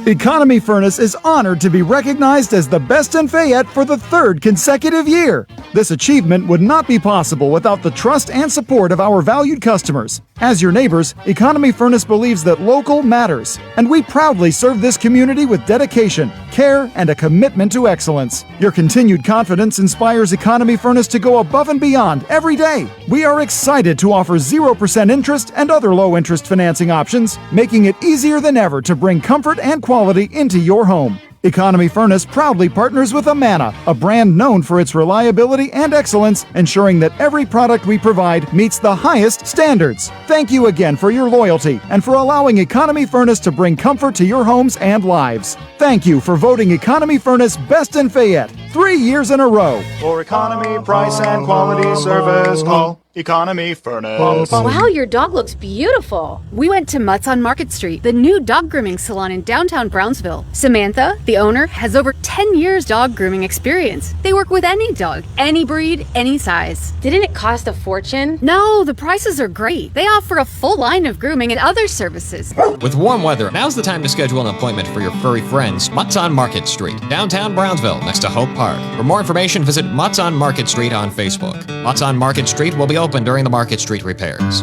Economy Furnace is honored to be recognized as the best in Fayette for the third consecutive year. This achievement would not be possible without the trust and support of our valued customers. As your neighbors, Economy Furnace believes that local matters, and we proudly serve this community with dedication, care, and a commitment to excellence. Your continued confidence inspires Economy Furnace to go above and beyond every day. We are excited to offer 0% interest and other low-interest financing options, making it easier than ever to bring comfort and quality into your home. Economy Furnace proudly partners with Amana, a brand known for its reliability and excellence, ensuring that every product we provide meets the highest standards. Thank you again for your loyalty and for allowing Economy Furnace to bring comfort to your homes and lives. Thank you for voting Economy Furnace Best in Fayette 3 years in a row. For economy, price, and quality service, call Economy Furnace. Wow, your dog looks beautiful. We went to Mutt's on Market Street, the new dog grooming salon in downtown Brownsville. Samantha, the owner, has over 10 years dog grooming experience. They work with any dog, any breed, any size. Didn't it cost a fortune? No, the prices are great. They offer a full line of grooming and other services. With warm weather, now's the time to schedule an appointment for your furry friends. Mutt's on Market Street, downtown Brownsville, next to Hope Park. For more information, visit Mutt's on Market Street on Facebook. Mutt's on Market Street will be open during the Market Street repairs.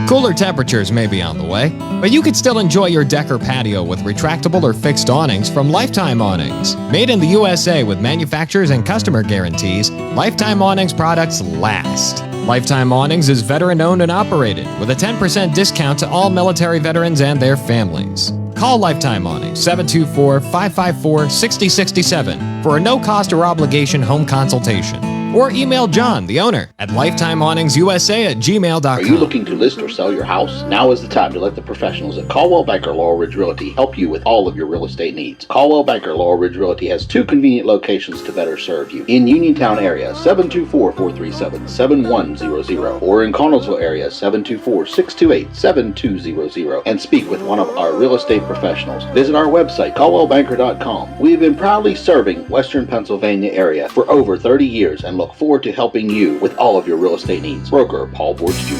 Cooler temperatures may be on the way, but you could still enjoy your deck or patio with retractable or fixed awnings from Lifetime Awnings. Made in the USA with manufacturers and customer guarantees, Lifetime Awnings products last. Lifetime Awnings is veteran-owned and operated with a 10% discount to all military veterans and their families. Call Lifetime Awnings 724-554-6067 for a no-cost or obligation home consultation. Or email John, the owner, at lifetimeawningsusa@gmail.com. Are you looking to list or sell your house? Now is the time to let the professionals at Caldwell Banker Laurel Ridge Realty help you with all of your real estate needs. Caldwell Banker Laurel Ridge Realty has 2 convenient locations to better serve you. In Uniontown area, 724-437-7100, or in Connellsville area, 724-628-7200, and speak with one of our real estate professionals. Visit our website, caldwellbanker.com. We have been proudly serving Western Pennsylvania area for over 30 years and look forward to helping you with all of your real estate needs. Broker Paul Borge Jr.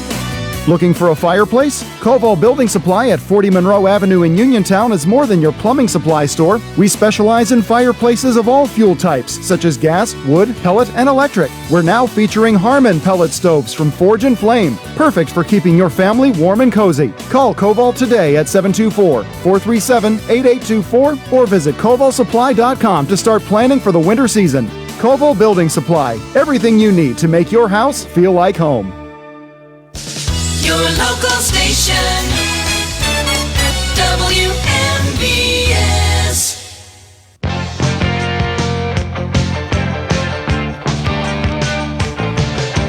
Looking for a fireplace? Koval Building Supply at 40 Monroe Avenue in Uniontown is more than your plumbing supply store. We specialize in fireplaces of all fuel types, such as gas, wood, pellet, and electric. We're now featuring Harmon pellet stoves from Forge and Flame, perfect for keeping your family warm and cozy. Call Koval today at 724-437-8824 or visit kovalsupply.com to start planning for the winter season. Koval Building Supply, everything you need to make your house feel like home. Your local station, WMBS.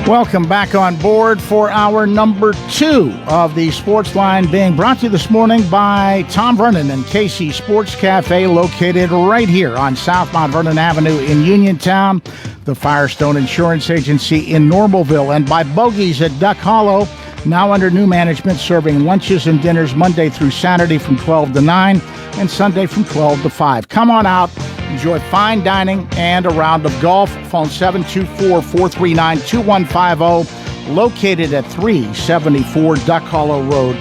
Welcome back on board for our number 2 of the Sportsline, being brought to you this morning by Tom Vernon and Casey Sports Cafe, located right here on South Mount Vernon Avenue in Uniontown, the Firestone Insurance Agency in Normalville, and by Bogies at Duck Hollow, now under new management, serving lunches and dinners Monday through Saturday from 12 to 9 and Sunday from 12 to 5. Come on out, enjoy fine dining and a round of golf. Phone 724-439-2150, located at 374 Duck Hollow Road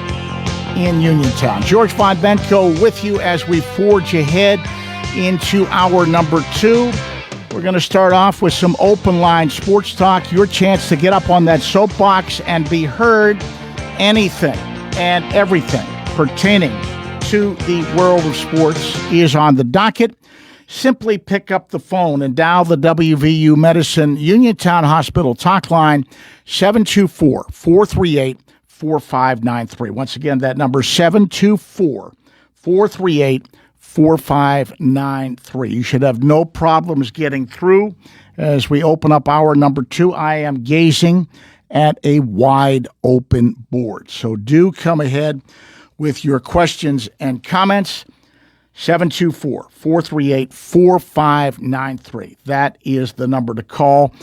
in Uniontown. George Von Benko with you as we forge ahead into our number 2. We're going to start off with some open line sports talk. Your chance to get up on that soapbox and be heard. Anything and everything pertaining to the world of sports is on the docket. Simply pick up the phone and dial the WVU Medicine Uniontown Hospital talk line, 724-438-4593. Once again, that number, 724-438-4593. 4593. You should have no problems getting through. As we open up our number 2, I am gazing at a wide open board. So do come ahead with your questions and comments. 724-438-4593. That is the number to call.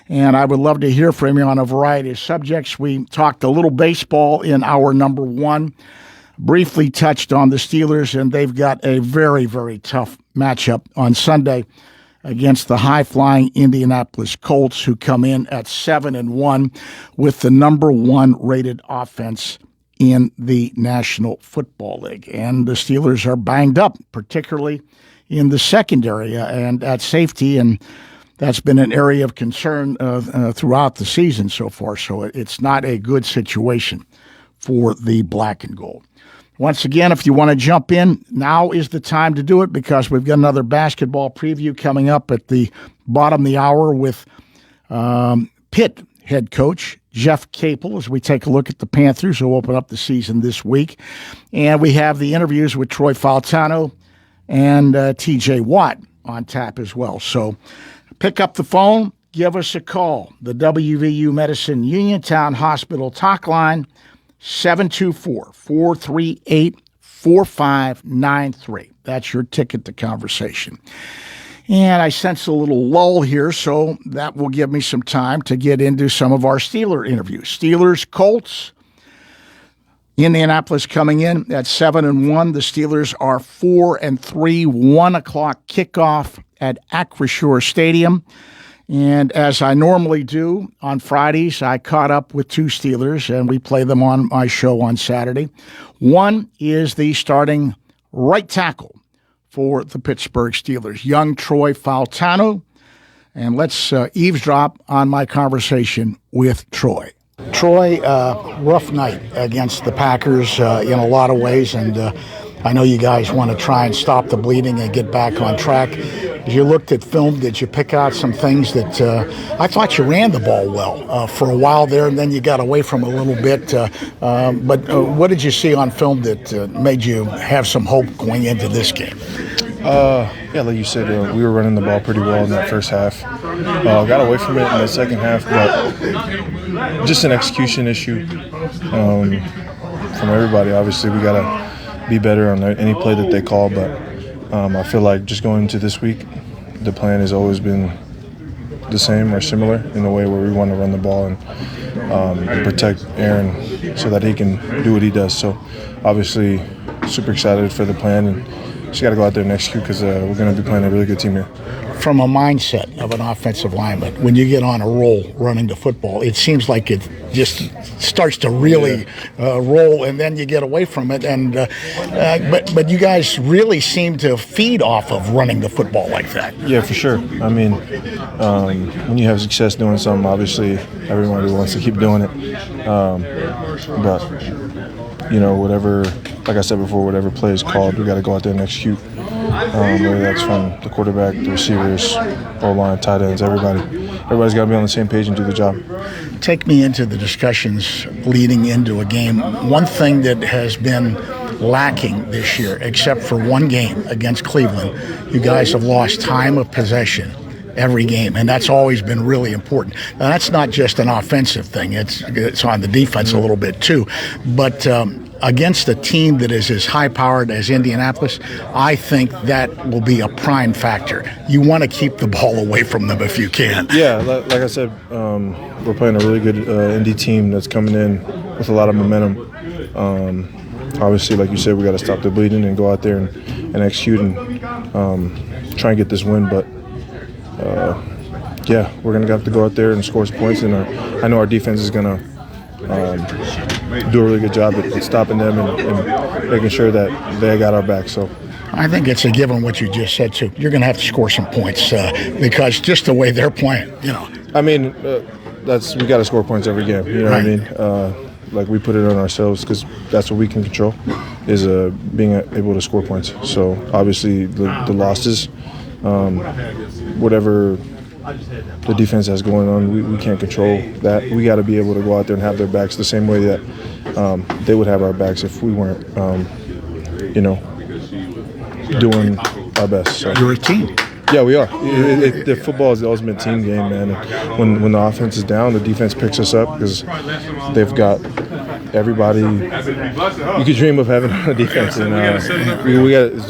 And I would love to hear from you on a variety of subjects. We talked a little baseball in our number 1. briefly touched on the Steelers, and they've got a very, very tough matchup on Sunday against the high-flying Indianapolis Colts, who come in at 7-1 with the number 1 rated offense in the National Football League. And the Steelers are banged up, particularly in the secondary and at safety, and that's been an area of concern throughout the season so far. So it's not a good situation for the black and gold. Once again, if you want to jump in, now is the time to do it, because we've got another basketball preview coming up at the bottom of the hour with Pitt head coach Jeff Capel as we take a look at the Panthers, who open up the season this week. And we have the interviews with Troy Faltano and TJ Watt on tap as well. So pick up the phone, give us a call. The WVU Medicine Uniontown Hospital talk line, 724-438-4593. That's your ticket to conversation. And I sense a little lull here, so that will give me some time to get into some of our Steeler interviews. Steelers, Colts, Indianapolis coming in at 7-1. The Steelers are 4-3, 1 o'clock kickoff at Acrisure Stadium. And as I normally do on Fridays, I caught up with 2 Steelers, and we play them on my show on Saturday. One is the starting right tackle for the Pittsburgh Steelers, young Troy Faltano. And let's eavesdrop on my conversation with Troy. Troy, rough night against the Packers in a lot of ways, and I know you guys want to try and stop the bleeding and get back on track. As you looked at film, did you pick out some things that I thought you ran the ball well for a while there, and then you got away from it a little bit. But what did you see on film that made you have some hope going into this game? Yeah, like you said, we were running the ball pretty well in that first half. Got away from it in the second half, but just an execution issue from everybody. Obviously, we got to be better on any play that they call, but I feel like just going into this week, the plan has always been the same or similar in a way where we want to run the ball and protect Aaron so that he can do what he does. So obviously super excited for the plan, and just got to go out there and execute, because we're going to be playing a really good team here. From a mindset of an offensive lineman, when you get on a roll running the football, it seems like it just starts to really roll, and then you get away from it. And but you guys really seem to feed off of running the football like that. Yeah, for sure. I mean, when you have success doing something, obviously everybody wants to keep doing it. But you know, whatever, like I said before, whatever play is called, we got to go out there and execute. Whether that's from the quarterback, the receivers, O-line, tight ends, everybody's got to be on the same page and do the job. Take me into the discussions leading into a game. One thing that has been lacking this year, except for one game against Cleveland, you guys have lost time of possession every game, and that's always been really important. Now, that's not just an offensive thing. It's on the defense a little bit too. But against a team that is as high-powered as Indianapolis, I think that will be a prime factor. You want to keep the ball away from them if you can. Yeah, like I said, we're playing a really good Indy team that's coming in with a lot of momentum. Obviously, like you said, we got to stop the bleeding and go out there and execute and try and get this win. But yeah, we're going to have to go out there and score some points, and I know our defense is going to do a really good job at stopping them and making sure that they got our back. So I think it's a given what you just said too. You're going to have to score some points because just the way they're playing, you know. I mean, we got to score points every game. You know what I mean? Like we put it on ourselves because that's what we can control is being able to score points. So obviously the losses, whatever the defense has going on, we can't control that. We got to be able to go out there and have their backs the same way that they would have our backs if we weren't, doing our best. So. You're a team. Yeah, we are. The football is the ultimate team game, man. And when the offense is down, the defense picks us up because they've got everybody, you could dream of having on a defense, and it's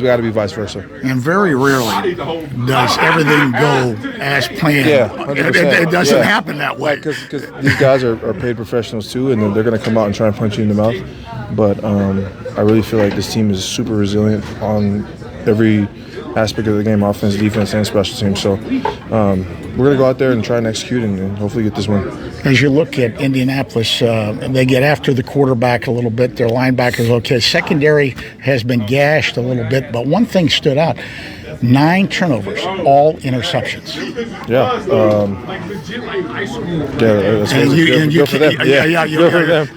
got to be vice versa. And very rarely does everything go as planned. Yeah, 100%. It doesn't happen that way. Because these guys are paid professionals too, and they're going to come out and try and punch you in the mouth. But I really feel like this team is super resilient on every aspect of the game, offense, defense, and special teams. So we're going to go out there and try and execute and hopefully get this win. As you look at Indianapolis, they get after the quarterback a little bit. Their linebackers okay. Secondary has been gashed a little bit, but one thing stood out. 9 turnovers, all interceptions. Yeah. Good for them.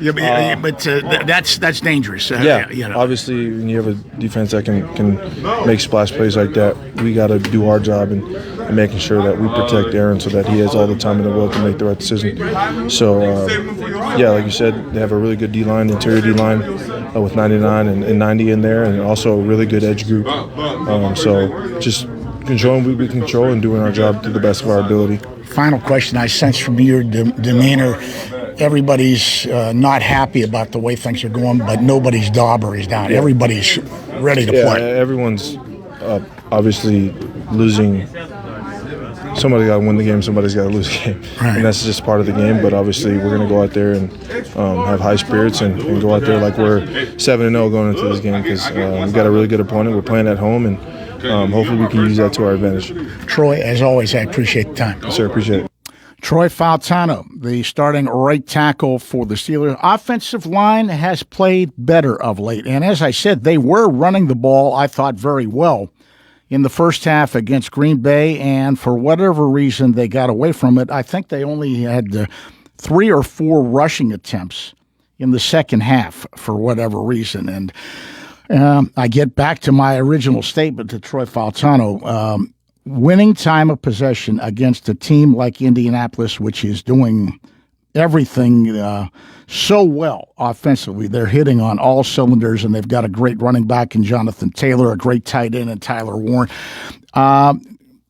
But that's dangerous. Obviously, when you have a defense that can make splash plays like that, we got to do our job in making sure that we protect Aaron so that he has all the time in the world to make the right decision. So, like you said, they have a really good D-line, interior D-line with 99 and 90 in there, and also a really good edge group. So just controlling what we control and doing our job to the best of our ability. Final question, I sense from your demeanor, everybody's not happy about the way things are going, but nobody's dauber is down. Everybody's ready to play. Everyone's obviously losing. Somebody got to win the game, somebody's got to lose the game. Right. And that's just part of the game, but obviously we're going to go out there and have high spirits and go out there like we're 7-0 going into this game because we've got a really good opponent. We're playing at home, and hopefully we can use that to our advantage. Troy, as always, I appreciate the time. Yes, sir, appreciate it. Troy Faltano, the starting right tackle for the Steelers. Offensive line has played better of late, and as I said, they were running the ball, I thought, very well in the first half against Green Bay, and for whatever reason they got away from it. I think they only had 3 or 4 rushing attempts in the second half for whatever reason. And I get back to my original statement to Troy Faltano. Winning time of possession against a team like Indianapolis, which is doing everything so well offensively. They're hitting on all cylinders, and they've got a great running back in Jonathan Taylor, a great tight end in Tyler Warren.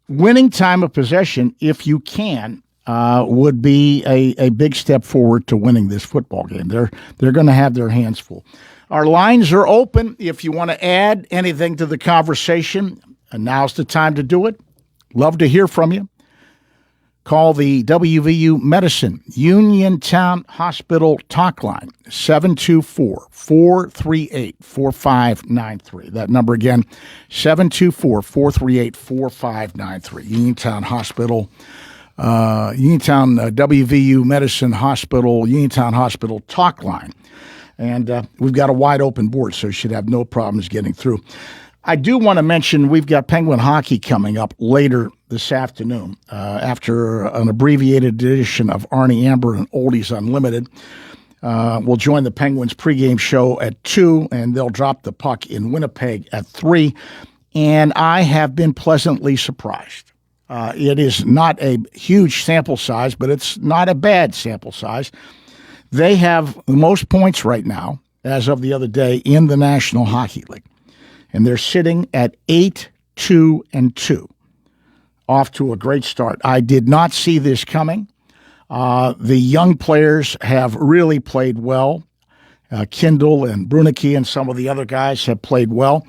Winning time of possession, if you can, would be a big step forward to winning this football game. They're going to have their hands full. Our lines are open. If you want to add anything to the conversation, now's the time to do it. Love to hear from you. Call the WVU Medicine Uniontown Hospital talk line, 724-438-4593. That number again, 724-438-4593. Uniontown Hospital, Uniontown WVU Medicine Hospital, Uniontown Hospital talk line. And we've got a wide open board, so you should have no problems getting through. I do want to mention we've got Penguin hockey coming up later this afternoon after an abbreviated edition of Arnie Amber and Oldies Unlimited. We'll join the Penguins pregame show at 2, and they'll drop the puck in Winnipeg at 3. And I have been pleasantly surprised. It is not a huge sample size, but it's not a bad sample size. They have the most points right now, as of the other day, in the National Hockey League. And they're sitting at 8-2-2, off to a great start. I did not see this coming. The young players have really played well. Kindle and Brunicky and some of the other guys have played well.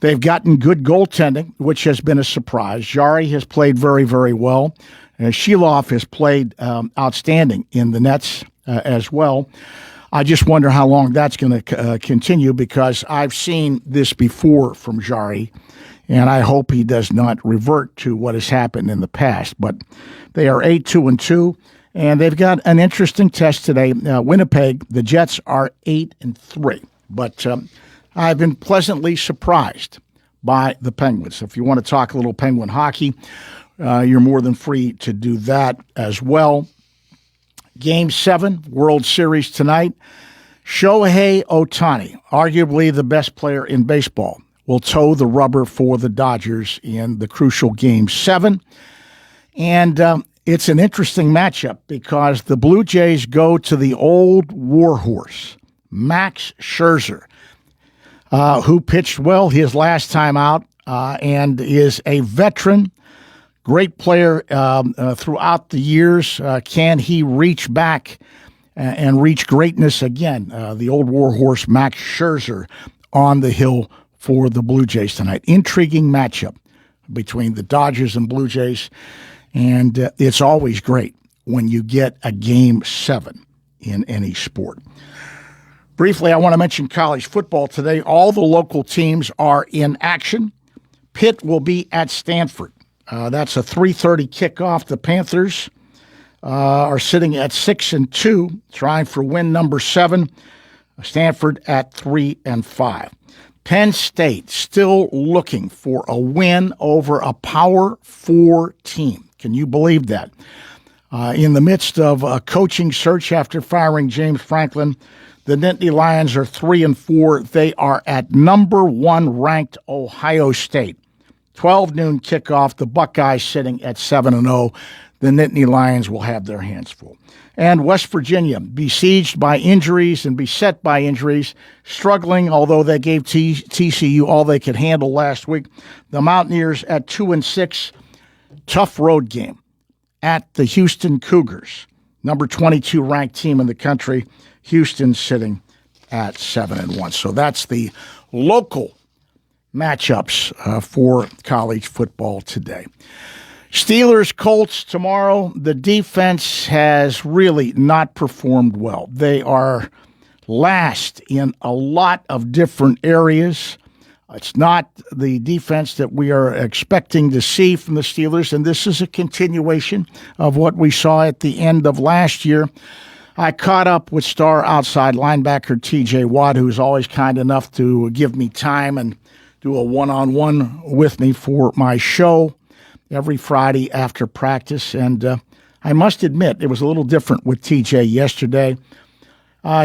They've gotten good goaltending, which has been a surprise. Jari has played very, very well. Shilov has played outstanding in the nets as well. I just wonder how long that's going to continue because I've seen this before from Jari, and I hope he does not revert to what has happened in the past. But they are 8-2-2, and they've got an interesting test today. Winnipeg, the Jets are 8-3, but I've been pleasantly surprised by the Penguins. If you want to talk a little Penguin hockey, you're more than free to do that as well. Game 7, World Series tonight. Shohei Ohtani, arguably the best player in baseball, will toe the rubber for the Dodgers in the crucial Game 7. And it's an interesting matchup because the Blue Jays go to the old warhorse, Max Scherzer, who pitched well his last time out and is a veteran. Great player throughout the years. Can he reach back and reach greatness again. The old warhorse Max Scherzer on the hill for the Blue Jays tonight. Intriguing matchup between the Dodgers and Blue Jays, and it's always great when you get a Game 7 in any sport. Briefly, I want to mention college football today. All the local teams are in action. Pitt will be at Stanford. That's a 3:30 kickoff. The Panthers are sitting at 6-2, trying for win number 7. Stanford at 3-5. Penn State still looking for a win over a Power 4 team. Can you believe that? In the midst of a coaching search after firing James Franklin, the Nittany Lions are 3-4. They are at number 1 ranked Ohio State. 12 noon kickoff. The Buckeyes sitting at 7-0. The Nittany Lions will have their hands full. And West Virginia, besieged by injuries and beset by injuries, struggling, although they gave TCU all they could handle last week. The Mountaineers at 2-6. Tough road game at the Houston Cougars, number 22 ranked team in the country. Houston sitting at 7-1. So that's the local matchups for college football today. Steelers, Colts tomorrow. The defense has really not performed well. They are last in a lot of different areas. It's not the defense that we are expecting to see from the Steelers, and this is a continuation of what we saw at the end of last year. I caught up with star outside linebacker T.J. Watt, who's always kind enough to give me time and do a one-on-one with me for my show every Friday after practice. And I must admit, it was a little different with T.J. yesterday.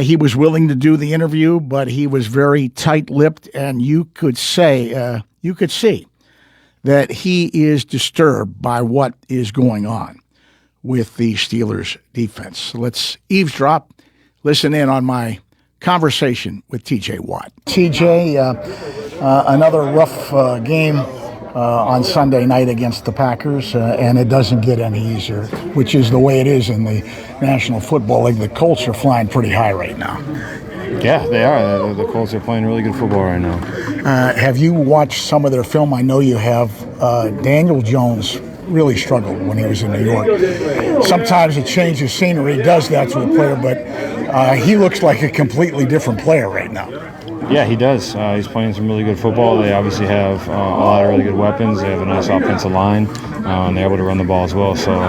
He was willing to do the interview, but he was very tight-lipped, and you could see that he is disturbed by what is going on with the Steelers defense. So let's eavesdrop, listen in on my conversation with T.J. Watt. T.J., another rough game on Sunday night against the Packers, and it doesn't get any easier, which is the way it is in the National Football League. The Colts are flying pretty high right now. Yeah, they are. The Colts are playing really good football right now. Have you watched some of their film? I know you have. Daniel Jones really struggled when he was in New York. Sometimes a change of scenery does that to a player, but he looks like a completely different player right now. Yeah, he does. He's playing some really good football. They obviously have a lot of really good weapons. They have a nice offensive line, and they're able to run the ball as well. So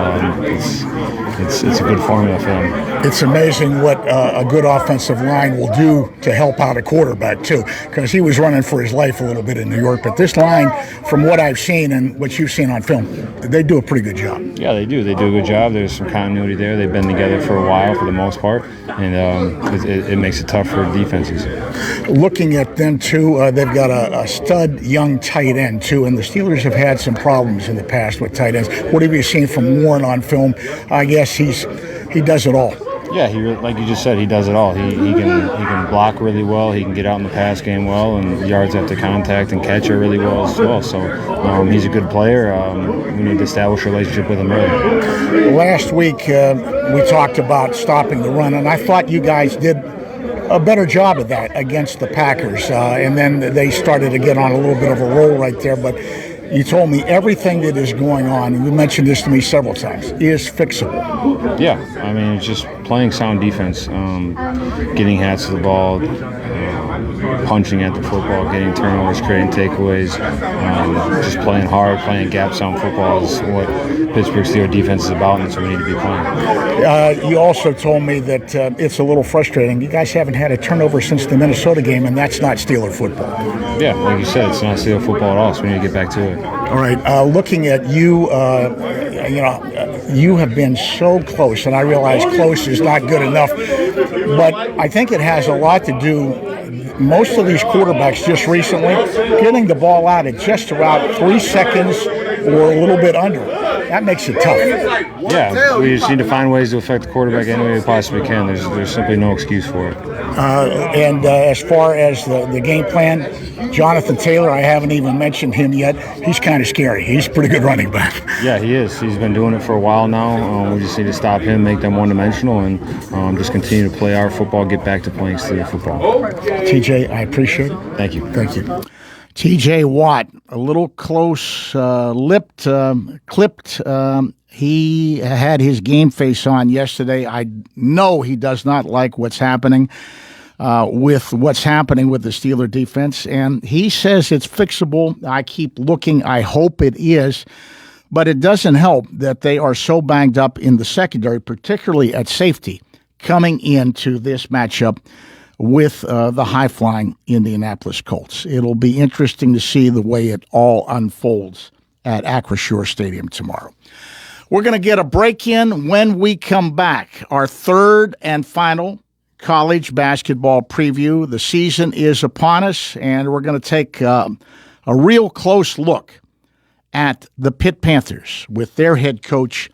it's a good formula for them. It's amazing what a good offensive line will do to help out a quarterback, too, because he was running for his life a little bit in New York. But this line, from what I've seen and what you've seen on film, they do a pretty good job. Yeah, they do. They do a good job. There's some continuity there. They've been together for a while for the most part, and it makes it tough for defenses. Looking at them, too, they've got a stud young tight end, too, and the Steelers have had some problems in the past with tight ends. What have you seen from Warren on film? I guess he does it all. Yeah, like you just said, he does it all. He can block really well. He can get out in the pass game well, and yards after contact and catch are really well as well. So he's a good player. We need to establish a relationship with him early. Last week we talked about stopping the run, and I thought you guys did a better job of that against the Packers, and then they started to get on a little bit of a roll right there. But you told me everything that is going on, and you mentioned this to me several times, is fixable. Yeah, I mean, it's just playing sound defense, getting hats to the ball, punching at the football, getting turnovers, creating takeaways, just playing hard, playing gap-sound football is what Pittsburgh Steelers defense is about, and that's what we need to be playing. You also told me that it's a little frustrating. You guys haven't had a turnover since the Minnesota game, and that's not Steeler football. Yeah, like you said, it's not Steeler football at all, so we need to get back to it. All right, looking at you, you have been so close, and I realize close is not good enough, but I think it has a lot to do, most of these quarterbacks just recently, getting the ball out at just around 3 seconds or a little bit under. That makes it tough. Yeah, we just need to find ways to affect the quarterback any way we possibly can. There's simply no excuse for it. And as far as the game plan, Jonathan Taylor, I haven't even mentioned him yet. He's kind of scary. He's a pretty good running back. Yeah, he is. He's been doing it for a while now. We just need to stop him, make them one-dimensional, and just continue to play our football, get back to playing city football. TJ, I appreciate it. Thank you. Thank you. TJ Watt, a little close-lipped, clipped. He had his game face on yesterday. I know he does not like what's happening with the Steeler defense, and he says it's fixable. I keep looking. I hope it is, but it doesn't help that they are so banged up in the secondary, particularly at safety, coming into this matchup with the high-flying Indianapolis Colts. It'll be interesting to see the way it all unfolds at Acrisure Stadium tomorrow. We're going to get a break in. When we come back, our third and final college basketball preview. The season is upon us, and we're going to take a real close look at the Pitt Panthers with their head coach,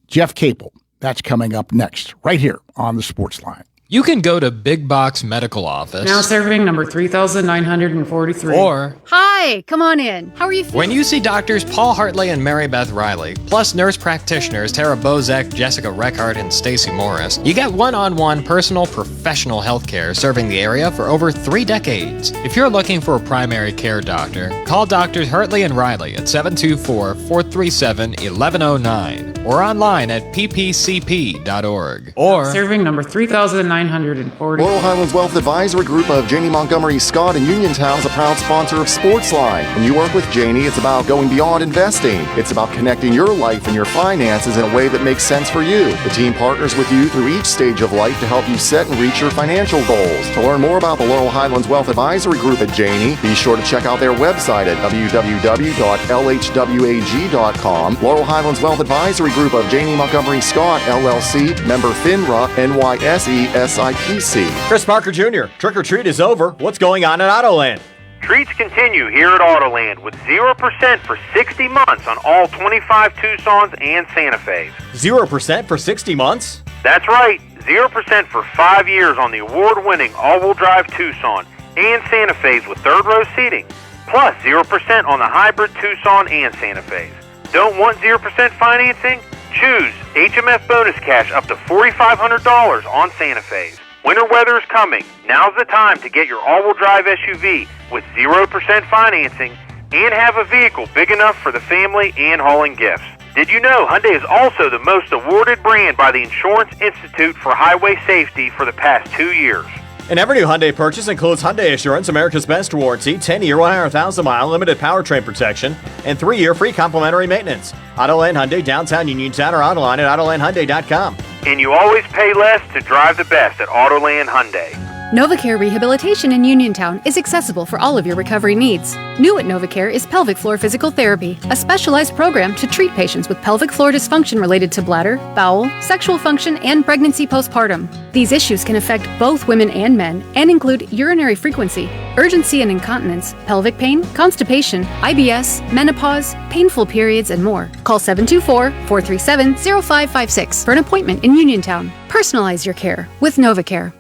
Jeff Capel. That's coming up next, right here on the Sportsline. You can go to Big Box Medical Office. Now serving number 3,943. Or, Hi, come on in. How are you feeling? when you see doctors Paul Hartley and Mary Beth Riley, plus nurse practitioners Tara Bozek, Jessica Reckart, and Stacy Morris, you get one-on-one personal professional health care serving the area for over 3 decades. If you're looking for a primary care doctor, call Doctors Hartley and Riley at 724-437-1109 or online at ppcp.org. Or serving number 3,940. Laurel Highlands Wealth Advisory Group of Janie Montgomery Scott in Uniontown is a proud sponsor of Sportsline. When you work with Janie, it's about going beyond investing. It's about connecting your life and your finances in a way that makes sense for you. The team partners with you through each stage of life to help you set and reach your financial goals. To learn more about the Laurel Highlands Wealth Advisory Group at Janie, be sure to check out their website at www.lhwag.com. Laurel Highlands Wealth Advisory Group of Janie Montgomery Scott, LLC, member FINRA, NYSE, SIPC. Chris Parker Jr., Trick or Treat is over. What's going on at Autoland? Treats continue here at Autoland with 0% for 60 months on all 25 Tucsons and Santa Fe's. 0% for 60 months? That's right, 0% for 5 years on the award-winning all-wheel drive Tucson and Santa Fe's with third-row seating, plus 0% on the hybrid Tucson and Santa Fe's. Don't want 0% financing? Choose HMF bonus cash up to $4,500 on Santa Fe's. Winter weather is coming. Now's the time to get your all-wheel drive SUV with 0% financing and have a vehicle big enough for the family and hauling gifts. Did you know Hyundai is also the most awarded brand by the Insurance Institute for Highway Safety for the past 2 years? And every new Hyundai purchase includes Hyundai Assurance, America's Best warranty, 10-year, 100,000-mile limited powertrain protection, and 3-year free complimentary maintenance. Autoland Hyundai, downtown Uniontown, or online at AutolandHyundai.com. And you always pay less to drive the best at Autoland Hyundai. NovaCare Rehabilitation in Uniontown is accessible for all of your recovery needs. New at NovaCare is pelvic floor physical therapy, a specialized program to treat patients with pelvic floor dysfunction related to bladder, bowel, sexual function, and pregnancy postpartum. These issues can affect both women and men and include urinary frequency, urgency and incontinence, pelvic pain, constipation, IBS, menopause, painful periods, and more. Call 724-437-0556 for an appointment in Uniontown. Personalize your care with NovaCare.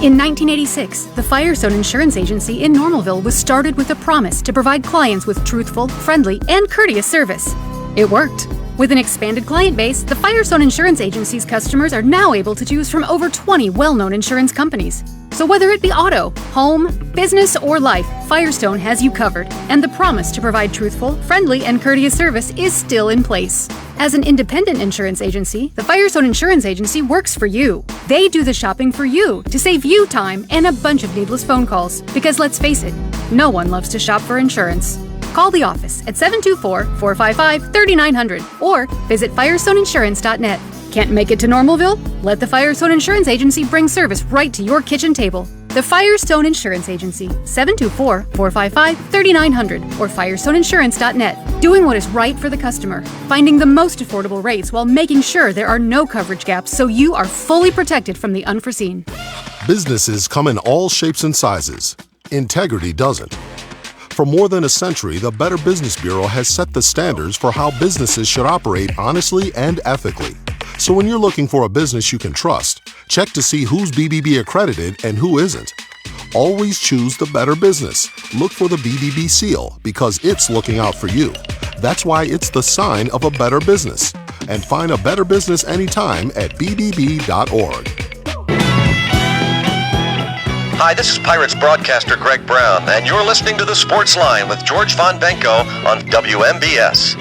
In 1986, the Firestone Insurance Agency in Normalville was started with a promise to provide clients with truthful, friendly, and courteous service. It worked. With an expanded client base, the Firestone Insurance Agency's customers are now able to choose from over 20 well-known insurance companies. So whether it be auto, home, business, or life, Firestone has you covered, and the promise to provide truthful, friendly, and courteous service is still in place. As an independent insurance agency, the Firestone Insurance Agency works for you. They do the shopping for you to save you time and a bunch of needless phone calls. Because let's face it, no one loves to shop for insurance. Call the office at 724-455-3900 or visit firestoneinsurance.net. Can't make it to Normalville? Let the Firestone Insurance Agency bring service right to your kitchen table. The Firestone Insurance Agency, 724-455-3900 or firestoneinsurance.net. Doing what is right for the customer, finding the most affordable rates while making sure there are no coverage gaps so you are fully protected from the unforeseen. Businesses come in all shapes and sizes. Integrity doesn't. For more than a century, the Better Business Bureau has set the standards for how businesses should operate honestly and ethically. So when you're looking for a business you can trust, check to see who's BBB accredited and who isn't. Always choose the better business. Look for the BBB seal because it's looking out for you. That's why it's the sign of a better business. And find a better business anytime at bbb.org. Hi, this is Pirates broadcaster Greg Brown, and you're listening to the Sportsline with George Von Benko on WMBS.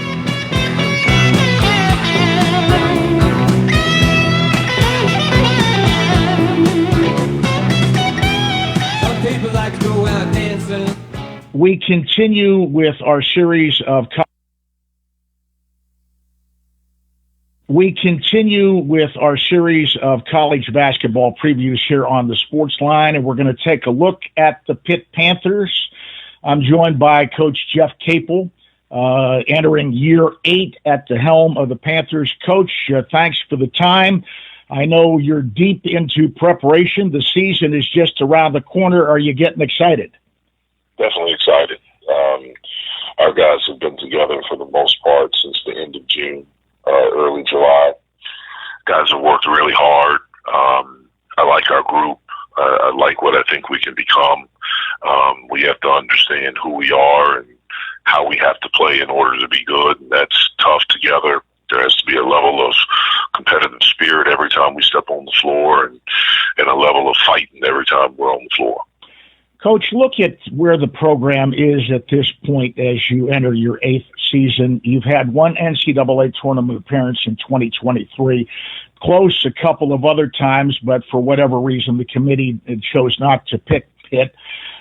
We continue with our series of college basketball previews here on the Sportsline, and we're going to take a look at the Pitt Panthers. I'm joined by Coach Jeff Capel, entering year 8 at the helm of the Panthers. Coach, thanks for the time. I know you're deep into preparation. The season is just around the corner. Are you getting excited? Definitely excited. Our guys have been together for the most part since the end of June, early July. Guys have worked really hard. I like our group. I like what I think we can become. We have to understand who we are and how we have to play in order to be good. And that's tough together. There has to be a level of competitive spirit every time we step on the floor and a level of fighting every time we're on the floor. Coach, look at where the program is at this point as you enter your 8th season. You've had one NCAA tournament appearance in 2023, close a couple of other times, but for whatever reason, the committee chose not to pick Pitt.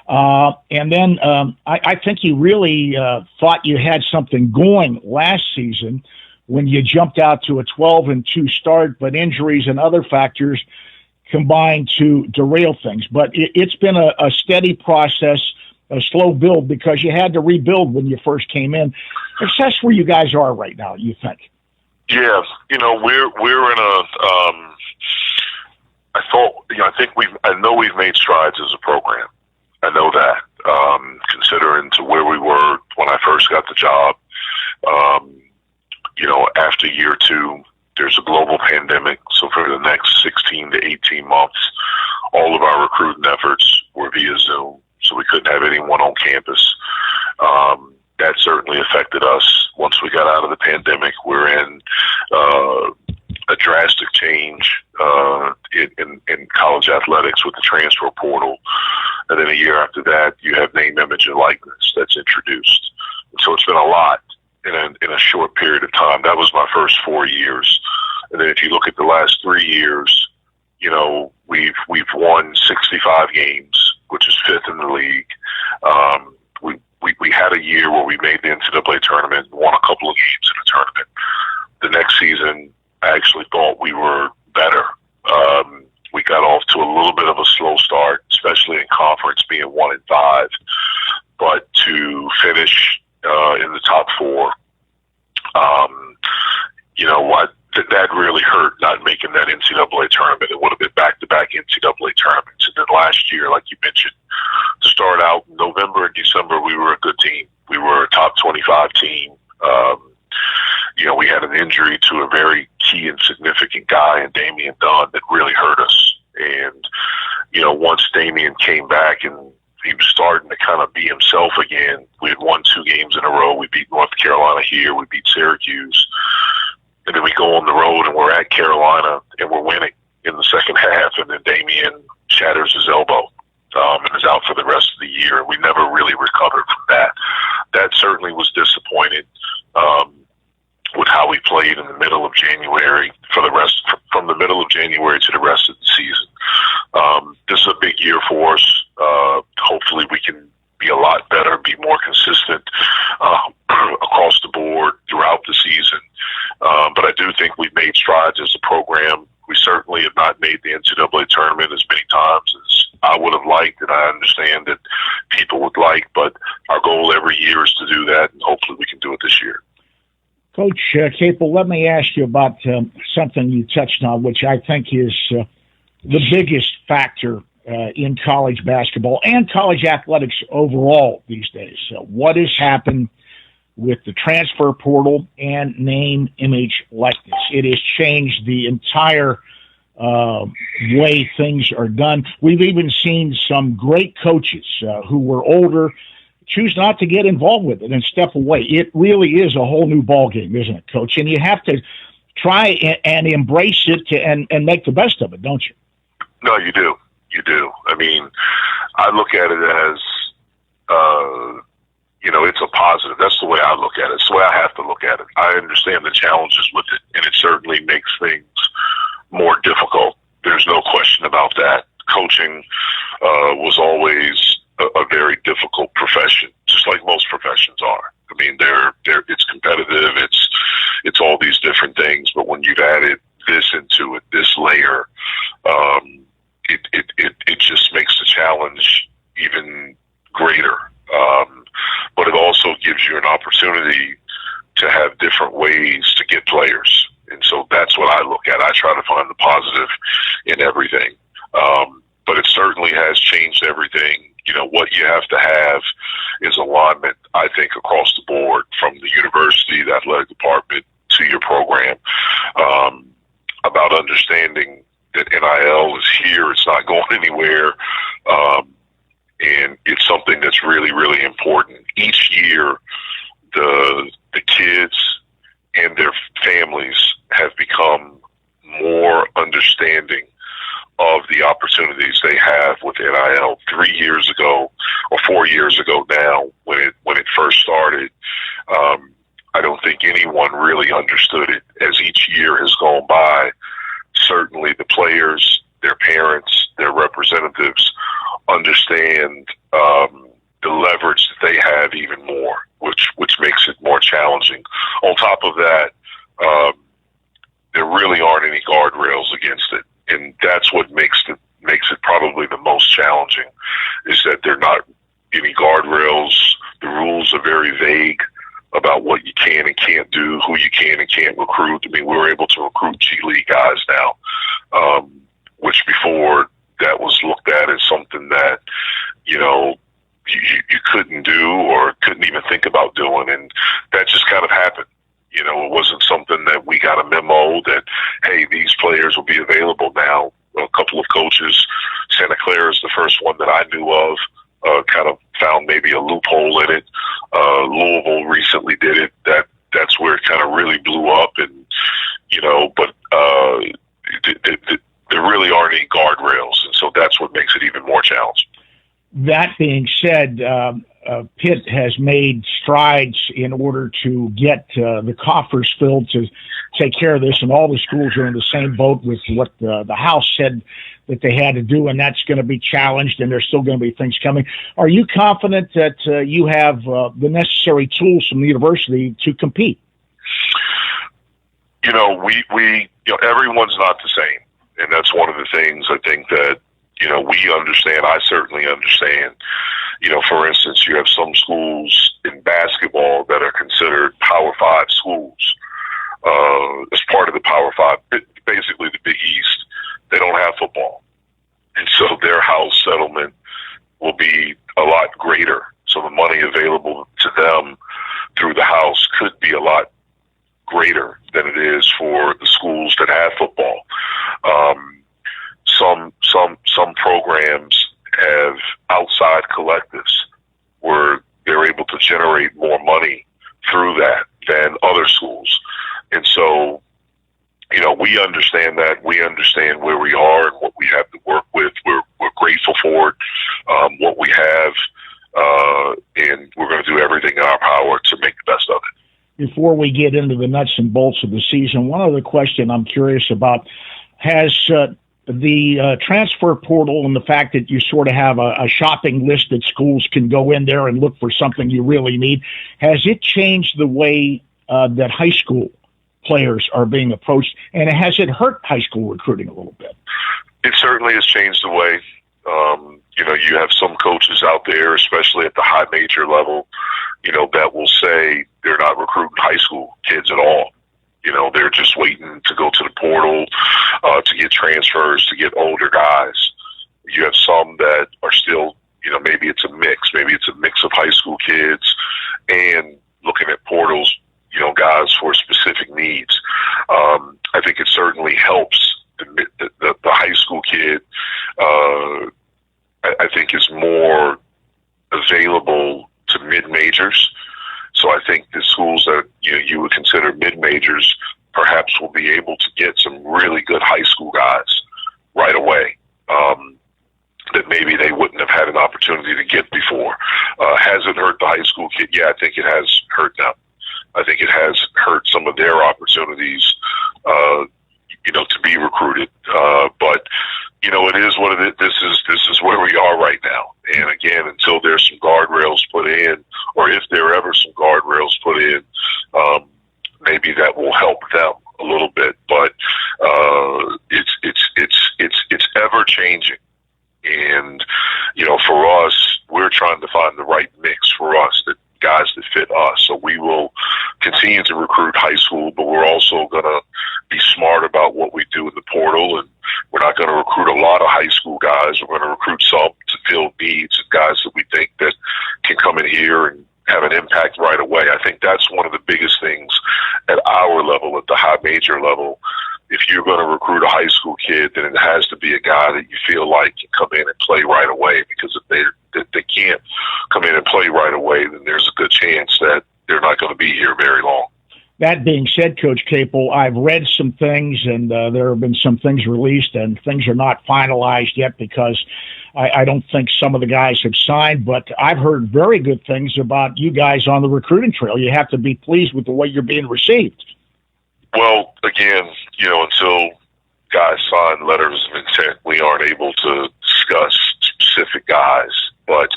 And then I think you really thought you had something going last season when you jumped out to a 12-2 start, but injuries and other factors combined to derail things. But it's been a steady process, a slow build, because you had to rebuild when you first came in. Assess where you guys are right now, you think? Yeah, we're in a. I know we've made strides as a program. I know that, considering to where we were when I first got the job. After year 2, there's a global pandemic. So for the next 16 to 18 months, all of our recruiting efforts were via Zoom. So we couldn't have anyone on campus. That certainly affected us. Once we got out of the pandemic, we're in a drastic change in college athletics with the transfer portal. And then a year after that, you have name, image, and likeness that's introduced. And so it's been a lot in a short period of time. That was my first 4 years. And then if you look at the last 3 years, we've won 65 games, which is 5th in the league. We had a year where we made the NCAA tournament, won a couple of games in the tournament. The next season, I actually thought we were better. We got off to a little bit of a slow start, especially in conference, being 1-5. But to finish in the top 4, that really hurt not making that NCAA tournament. It would have been back-to-back NCAA tournaments. And then last year, like you mentioned, to start out in November and December, we were a good team. We were a top 25 team. We had an injury to a very key and significant guy in Damian Dunn that really hurt us. And, once Damian came back and he was starting to kind of be himself again, we had won 2 games in a row. We beat North Carolina here. We beat Syracuse. And then we go on the road and we're at Carolina and we're winning in the second half. And then Damian shatters his elbow and is out for the rest of the year. And we never really recovered from that. That certainly was disappointing with how we played in the middle of January from the middle of January to the rest of the season. This is a big year for us. Hopefully we can be a lot better, be more consistent across the board throughout the season. But I do think we've made strides as a program. We certainly have not made the NCAA tournament as many times as I would have liked, and I understand that people would like, but our goal every year is to do that, and hopefully we can do it this year. Coach Capel, let me ask you about something you touched on, which I think is the biggest factor in college basketball and college athletics overall these days. What has happened with the transfer portal and name, image, likeness? It has changed the entire way things are done. We've even seen some great coaches who were older choose not to get involved with it and step away. It really is a whole new ballgame, isn't it, Coach? And you have to try and embrace it and make the best of it, don't you? No, you do. You do. I mean, I look at it as, it's a positive. That's the way I look at it. It's the way I have to look at it. I understand the challenges with it, and it certainly makes things more difficult. There's no question about that. Coaching was always a very difficult profession, just like most professions are. I mean, it's competitive. It's all these different things. But when you've added this into it, this layer, it just makes the challenge even greater. But it also gives you an opportunity to have different ways to get players. And so that's what I look at. I try to find the positive in everything. But it certainly has changed everything. What you have to have is alignment, I think, across the board, from the university, the athletic department, to your program, about understanding that NIL is here. It's not going anywhere. And it's something that's really, really important. Each year, the kids and their families have become more understanding of the opportunities they have with NIL. 3 years ago, or 4 years ago now, when it first started, I don't think anyone really understood it. As each year has gone by, certainly the players, their parents, their representatives understand the leverage that they have even more, which makes it more challenging. On top of that, there really aren't any guardrails against it, and that's what makes it probably the most challenging, is that there are not any guardrails. The rules are very vague about what you can and can't do, who you can and can't recruit. I mean, we're able to recruit G League guys now, which before that was looked at as something that, you couldn't do or couldn't even think about doing. And that just kind of happened. It wasn't something that we got a memo that, hey, these players will be available now. A couple of coaches, Santa Clara is the first one that I knew of, kind of found maybe a loophole in it. Louisville recently did it. That's where it kind of really blew up. And, but there really aren't any guardrails. And so that's what makes it even more challenging. That being said, Pitt has made strides in order to get the coffers filled to take care of this, and all the schools are in the same boat with what the House said that they had to do, and that's going to be challenged, and there's still going to be things coming. Are you confident that you have the necessary tools from the university to compete? Everyone's not the same, and that's one of the things I think that we understand. I certainly understand. For instance, you have some schools in basketball that are considered Power 5 schools. As part of the Power 5, basically the Big East, they don't have football. And so their house settlement will be a lot greater. So the money available to them through the house could be a lot greater than it is for the schools that have football. Some programs have outside collectives where they're able to generate more money through that than other schools. And so, we understand that. We understand where we are and what we have to work with. We're grateful for it, what we have, and we're going to do everything in our power to make the best of it. Before we get into the nuts and bolts of the season, one other question I'm curious about. Has the transfer portal and the fact that you sort of have a shopping list that schools can go in there and look for something you really need, has it changed the way that high school players are being approached, and has it hurt high school recruiting a little bit? It certainly has changed the way. You have some coaches out there, especially at the high major level, that will say they're not recruiting high school kids at all. They're just waiting to go to the portal, to get transfers, to get older guys. You have some that are still, maybe it's a mix. Maybe it's a mix of high school kids and looking at portals, guys for specific needs. I think it certainly helps the high school kid. I think is more available to mid-majors. So I think the schools that you would consider mid-majors perhaps will be able to get some really good high school guys right away that maybe they wouldn't have had an opportunity to get before. Has it hurt the high school kid? Yeah, I think it has hurt them. I think it has hurt some of their opportunities, to be recruited. But it is what it is. This is where we are right now. And again, until there's some guardrails put in, or if there are ever some guardrails put in, maybe that will help them a little bit. But it's ever changing. And for us, we're trying to find the right mix for us, the guys that fit us. So we will continue to recruit high school, but we're also going to be smart about what we do in the portal. And we're not going to recruit a lot of high school guys. We're going to recruit some to fill needs and guys that we think that can come in here and have an impact right away. I think that's one of the biggest things at our level, at the high major level. If you're going to recruit a high school kid, then it has to be a guy that you feel like can come in and play right away. Because if they can't come in and play right away, then there's a good chance that they're not going to be here very long. That being said, Coach Capel, I've read some things, and there have been some things released, and things are not finalized yet because I don't think some of the guys have signed, but I've heard very good things about you guys on the recruiting trail. You have to be pleased with the way you're being received. Well, again, until guys sign letters of intent, we aren't able to discuss specific guys, but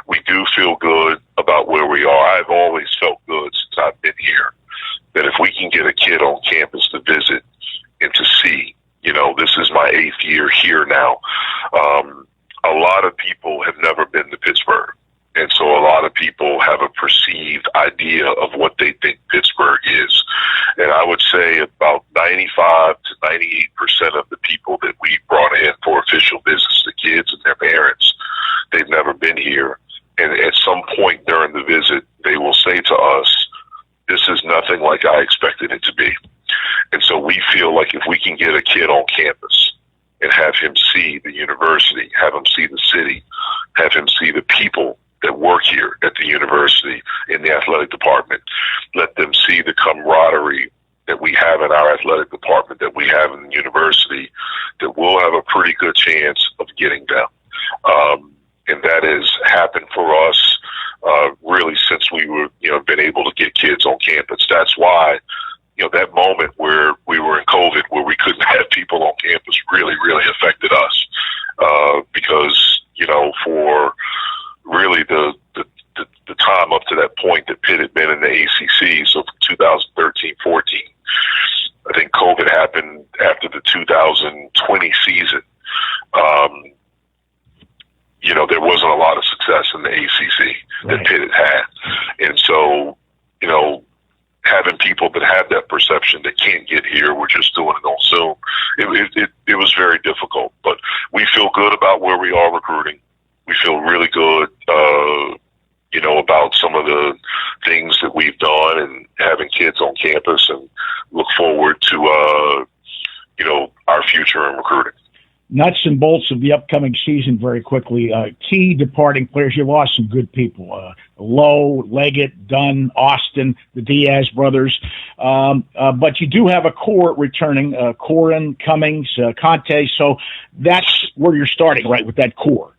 we do feel good about where we are. I've always felt good since I've been here that if we can get a kid on campus to visit and to see, this is my 8th year here now. A lot of people have never been to Pittsburgh. And so a lot of people have a perceived idea of what they think Pittsburgh is. And I would say about 95 to 98% of the people that we brought in for official visits, the kids and their parents, they've never been here. And at some point during the visit, they will say to us, this is nothing like I expected it to be. And so we feel like if we can get a kid on campus and have him see the university, have him see the city, have him see the people that work here at the university in the athletic department, let them see the camaraderie that we have in our athletic department, that we have in the university, that we'll have a pretty good chance of getting them. And that has happened for us really since we were, been able to get kids on campus. That's why, that moment where we were in COVID, where we couldn't have people on campus, really, really affected us because, for really the time up to that point that Pitt had been in the ACC, so from 2013-14, I think COVID happened after the 2020 season. There wasn't a lot of success in the ACC that Pitt had had. And so, having people that have that perception that can't get here, we're just doing it on Zoom, it was very difficult. But we feel good about where we are recruiting. We feel really good, about some of the things that we've done and having kids on campus, and look forward to, our future in recruiting. Nuts and bolts of the upcoming season very quickly. Key departing players. You lost some good people. Lowe, Leggett, Dunn, Austin, the Diaz brothers. But you do have a core returning, Corin, Cummings, Conte. So that's where you're starting, right, with that core.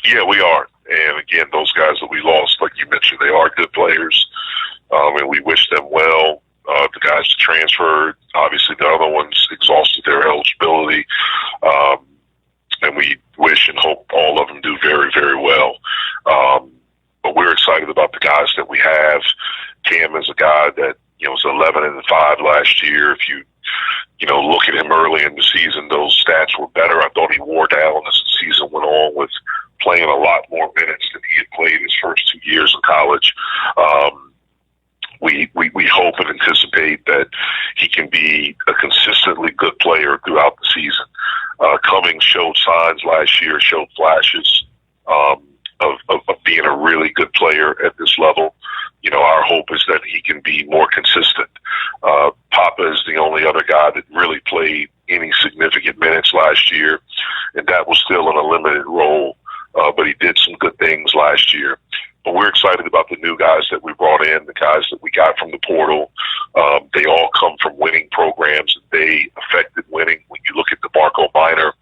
Yeah, we are. And again, those guys that we lost, like you mentioned, they are good players. And we wish them well. The guys that transferred, obviously the other ones exhausted their eligibility. And we wish and hope all of them do very, very well. But we're excited about the guys that we have. Cam is a guy that, was 11-5 last year. If you look at him early in the season, those stats were better. I thought he wore down as the season went on with playing a lot more minutes than he had played his first 2 years in college. We hope and anticipate that he can be a consistently good player throughout the season. Cummings showed signs last year, showed flashes of being a really good player at this level. You know, our hope is that he can be more consistent. Papa is the only other guy that really played any significant minutes last year, and that was still in a limited role, but he did some good things last year. But we're excited about the new guys that we brought in, the guys that we got from the portal. They all come from winning programs. They affected winning. When you look at DeMarco Minor,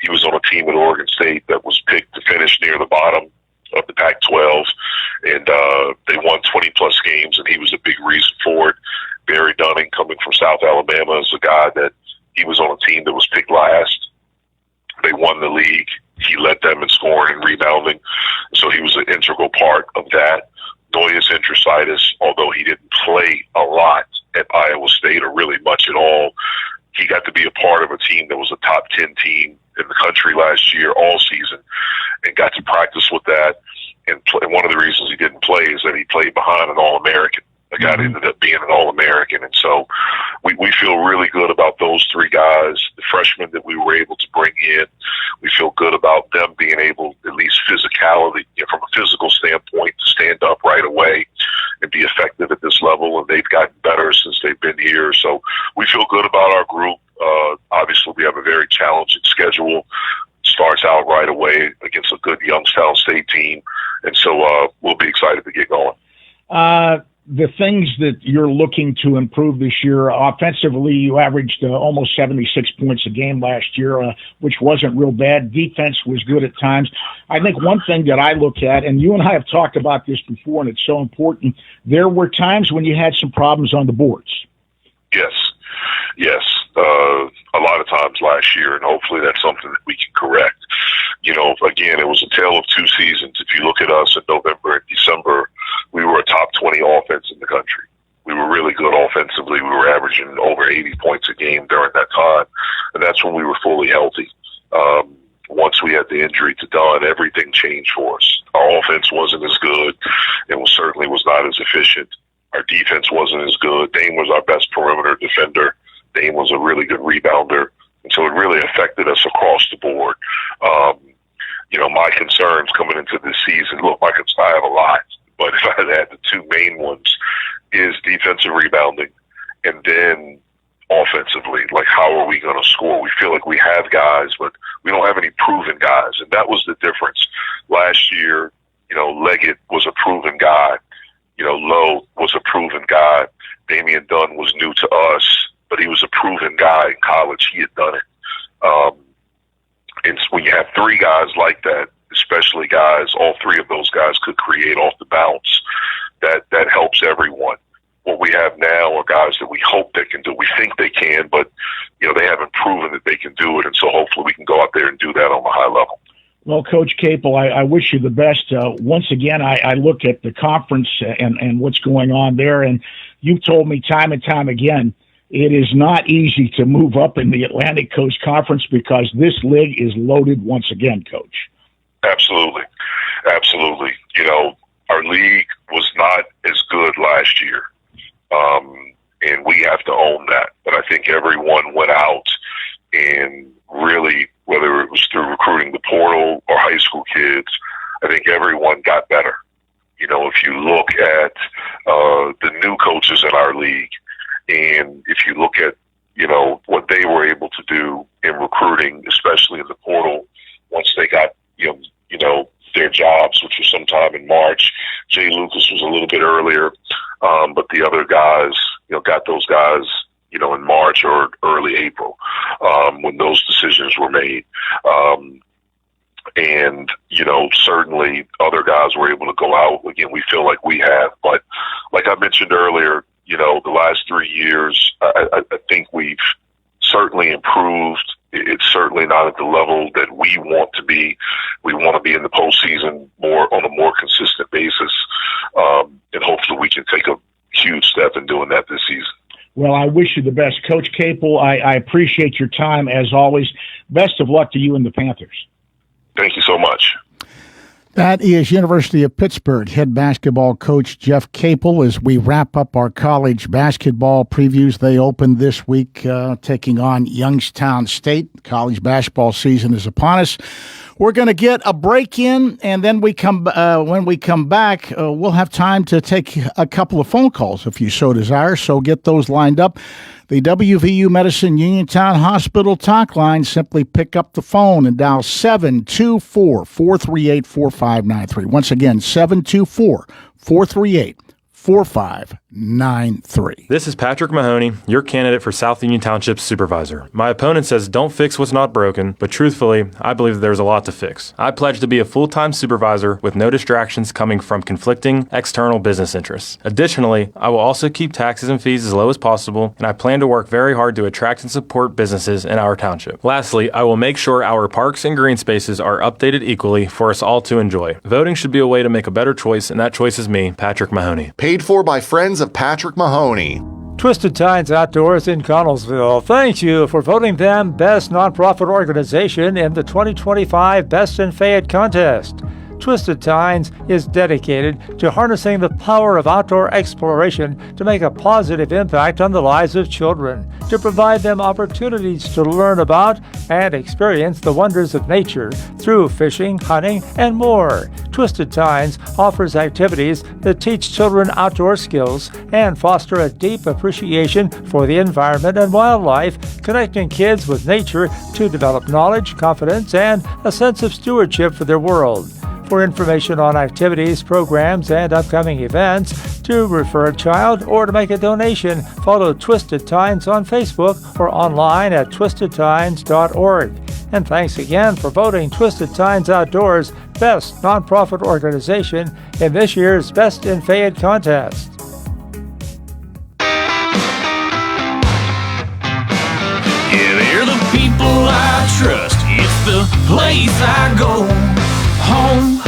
he was on a team at Oregon State that was picked to finish near the bottom of the Pac-12, and they won 20-plus games, and he was a big reason for it. Barry Dunning, coming from South Alabama, is a guy that he was on a team that was picked last. They won the league. He led them in scoring and rebounding, so he was an integral part of that. Noyes Intrasitis, although he didn't play a lot at Iowa State or really much at all, he got to be a part of a team that was a top 10 team in the country last year, all season, and got to practice with that. And one of the reasons he didn't play is that he played behind an All-American. The guy ended up being an All-American. And so we feel really good about those three guys, the freshmen that we were able to bring in. We feel good about them being able, at least physicality, from a physical standpoint, to stand up right away and be effective at this level. And they've gotten better since they've been here. So we feel good about our group. Obviously, we have a very challenging schedule. Starts out right away against a good Youngstown State team. And so we'll be excited to get going. The things that you're looking to improve this year, offensively, you averaged almost 76 points a game last year, which wasn't real bad. Defense was good at times. I think one thing that I look at, and you and I have talked about this before, and it's so important, there were times when you had some problems on the boards. Yes. A lot of times last year, and hopefully that's something that we can correct. You know, again, it was a tale of two seasons. If you look at us in November and December, we were a top 20 offense in the country. We were really good offensively. We were averaging over 80 points a game during that time, and that's when we were fully healthy. Once we had the injury to Dunn, everything changed for us. Our offense wasn't as good, and certainly was not as efficient. Our defense wasn't as good. Dane was our best perimeter defender. Dane was a really good rebounder, and so it really affected us across the board. My concerns coming into this season, I have a lot, but if I had to add the two main ones, is defensive rebounding, and then offensively, like how are we going to score? We feel like we have guys, but we don't have any proven guys, and that was the difference. Last year, Leggett was a proven guy. Lowe was a proven guy. Damian Dunn was new to us, but he was a proven guy in college. He had done it. And when you have three guys like that, especially guys, all three of those guys could create off the bounce, that helps everyone. What we have now are guys that we hope they can do. We think they can, but they haven't proven that they can do it, and so hopefully we can go out there and do that on a high level. Well, Coach Capel, I wish you the best. Once again, I look at the conference and what's going on there, and you've told me time and time again, it is not easy to move up in the Atlantic Coast Conference because this league is loaded once again, Coach. Absolutely. Our league was not as good last year, and we have to own that. But I think everyone went out and really, whether it was through recruiting the portal or high school kids, I think everyone got better. If you look at the new coaches in our league, and if you look at, what they were able to do in recruiting, especially in the portal, once they got, their jobs, which was sometime in March. Jay Lucas was a little bit earlier, but the other guys, got those guys, in March or early April, when those decisions were made. And, certainly other guys were able to go out. Again, we feel like we have, but like I mentioned earlier, the last 3 years, I think we've certainly improved. It's certainly not at the level that we want to be. We want to be in the postseason on a more consistent basis, and hopefully we can take a huge step in doing that this season. Well, I wish you the best. Coach Capel, I appreciate your time as always. Best of luck to you and the Panthers. Thank you so much. That is University of Pittsburgh head basketball coach Jeff Capel as we wrap up our college basketball previews. They opened this week taking on Youngstown State. College basketball season is upon us. We're going to get a break in, and then when we come back, we'll have time to take a couple of phone calls if you so desire, so get those lined up. The WVU Medicine Uniontown Hospital talk line, simply pick up the phone and dial 724-438-4593. Once again, 724-438-4593. This is Patrick Mahoney, your candidate for South Union Township's supervisor. My opponent says don't fix what's not broken, but truthfully, I believe there's a lot to fix. I pledge to be a full-time supervisor with no distractions coming from conflicting external business interests. Additionally, I will also keep taxes and fees as low as possible, and I plan to work very hard to attract and support businesses in our township. Lastly, I will make sure our parks and green spaces are updated equally for us all to enjoy. Voting should be a way to make a better choice, and that choice is me, Patrick Mahoney. Paid for by friends of Patrick Mahoney. Twisted Tines Outdoors in Connellsville thanks you for voting them Best Nonprofit Organization in the 2025 Best in Fayette contest. Twisted Tines is dedicated to harnessing the power of outdoor exploration to make a positive impact on the lives of children, to provide them opportunities to learn about and experience the wonders of nature through fishing, hunting, and more. Twisted Tines offers activities that teach children outdoor skills and foster a deep appreciation for the environment and wildlife, connecting kids with nature to develop knowledge, confidence, and a sense of stewardship for their world. For information on activities, programs, and upcoming events, to refer a child or to make a donation, follow Twisted Tines on Facebook or online at twistedtines.org. And thanks again for voting Twisted Tines Outdoors Best Nonprofit Organization in this year's Best in Fayette contest. Yeah, they're the people I trust. It's the place I go. Home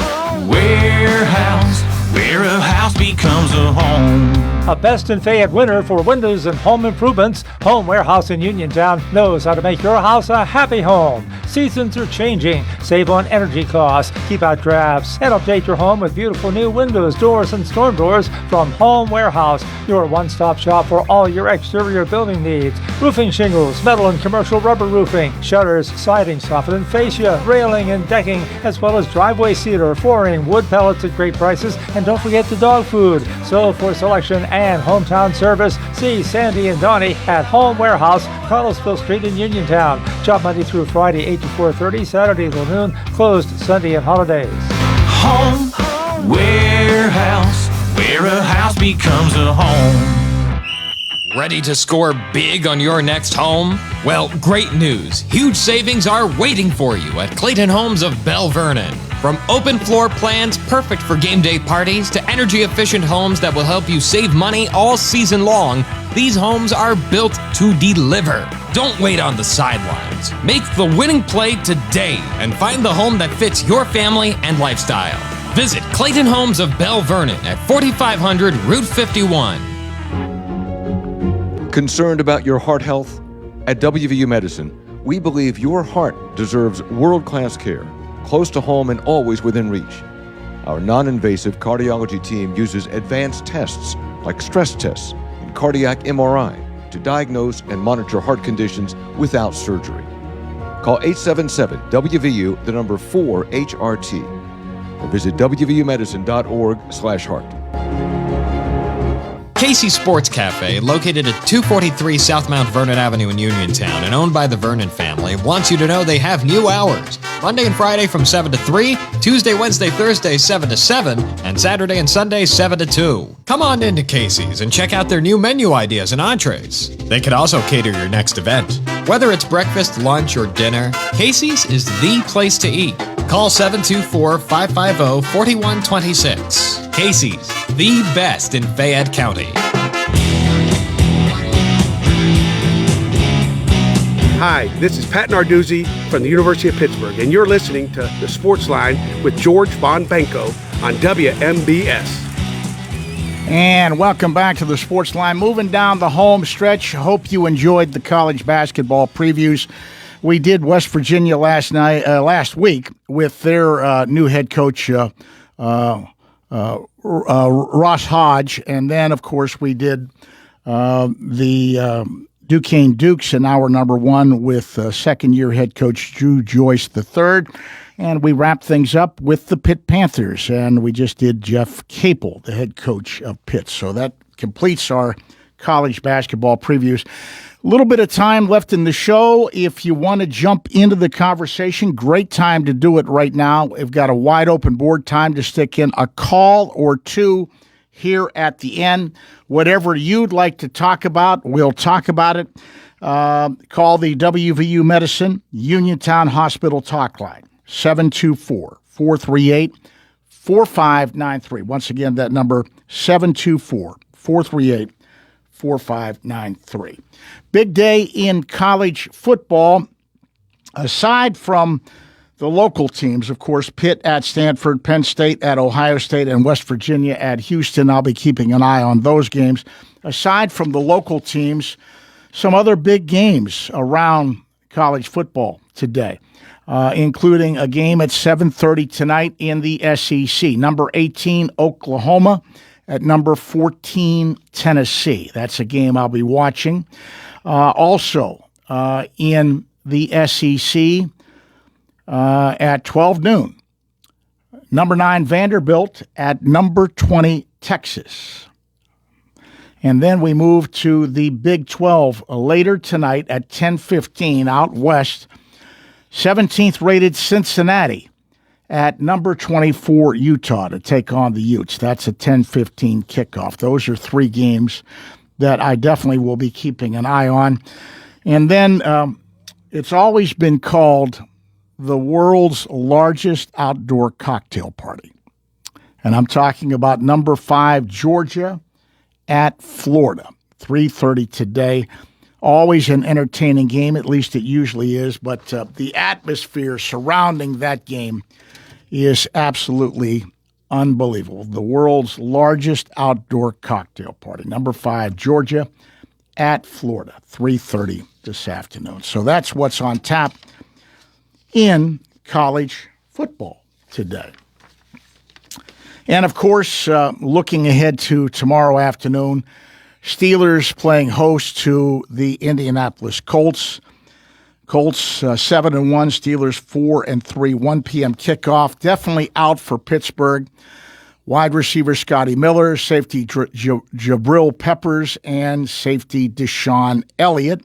Warehouse, where a house becomes a home. A Best in Fayette winner for windows and home improvements, Home Warehouse in Uniontown knows how to make your house a happy home. Seasons are changing. Save on energy costs, keep out drafts, and update your home with beautiful new windows, doors, and storm doors from Home Warehouse, your one-stop shop for all your exterior building needs. Roofing shingles, metal and commercial rubber roofing, shutters, siding, soffit and fascia, railing and decking, as well as driveway cedar, flooring, wood pellets at great prices, and don't forget the dog food. So for selection and hometown service, see Sandy and Donnie at Home Warehouse, Connellsville Street in Uniontown. Shop Monday through Friday, 8 to 4:30, Saturday till noon, closed Sunday and holidays. Home Warehouse, where a house becomes a home. Ready to score big on your next home? Well, great news. Huge savings are waiting for you at Clayton Homes of Bell Vernon. From open floor plans perfect for game day parties to energy-efficient homes that will help you save money all season long, these homes are built to deliver. Don't wait on the sidelines. Make the winning play today and find the home that fits your family and lifestyle. Visit Clayton Homes of Bell Vernon at 4500 Route 51. Concerned about your heart health? At WVU Medicine, we believe your heart deserves world-class care, close to home and always within reach. Our non-invasive cardiology team uses advanced tests like stress tests and cardiac MRI to diagnose and monitor heart conditions without surgery. Call 877-WVU, the number 4HRT, or visit wvumedicine.org/heart. Casey's Sports Cafe, located at 243 South Mount Vernon Avenue in Uniontown and owned by the Vernon family, wants you to know they have new hours. Monday and Friday from 7 to 3, Tuesday, Wednesday, Thursday 7 to 7, and Saturday and Sunday 7 to 2. Come on into Casey's and check out their new menu ideas and entrees. They can also cater your next event. Whether it's breakfast, lunch, or dinner, Casey's is the place to eat. Call 724-550-4126. Casey's, the best in Fayette County. Hi, this is Pat Narduzzi from the University of Pittsburgh, and you're listening to the Sportsline with George Von Benko on WMBS. And welcome back to the Sportsline. Moving down the home stretch. Hope you enjoyed the college basketball previews. we did West Virginia last week with their new head coach, Ross Hodge. And then, of course, we did the Duquesne Dukes in hour number one with second-year head coach Drew Joyce III. And we wrapped things up with the Pitt Panthers, and we just did Jeff Capel, the head coach of Pitt. So that completes our college basketball previews. A little bit of time left in the show. If you want to jump into the conversation, great time to do it right now. We've got a wide open board, time to stick in a call or two here at the end. Whatever you'd like to talk about, we'll talk about it. Call the WVU Medicine Uniontown Hospital talk line, 724-438-4593. Once again, that number, 724-438-4593. Big day in college football. Aside from the local teams, of course, Pitt at Stanford, Penn State at Ohio State, and West Virginia at Houston. I'll be keeping an eye on those games. Aside from the local teams, some other big games around college football today, including a game at 7:30 tonight in the SEC. Number 18, Oklahoma, at number 14, Tennessee. That's a game I'll be watching. Also, in the SEC at 12 noon, number 9, Vanderbilt at number 20, Texas. And then we move to the Big 12 later tonight at 10:15 out west. 17th rated Cincinnati at number 24, Utah, to take on the Utes. That's a 10:15 kickoff. Those are three games that I definitely will be keeping an eye on. And then it's always been called the world's largest outdoor cocktail party. And I'm talking about number 5, Georgia at Florida, 3:30 today. Always an entertaining game, at least it usually is, but the atmosphere surrounding that game is absolutely unbelievable. The world's largest outdoor cocktail party. Number 5, Georgia at Florida, 3:30 this afternoon. So that's what's on tap in college football today. And, of course, looking ahead to tomorrow afternoon, Steelers playing host to the Indianapolis Colts. Colts 7-1, Steelers 4-3, 1 p.m. kickoff. Definitely out for Pittsburgh. Wide receiver Scotty Miller, safety Jabril Peppers, and safety Deshaun Elliott.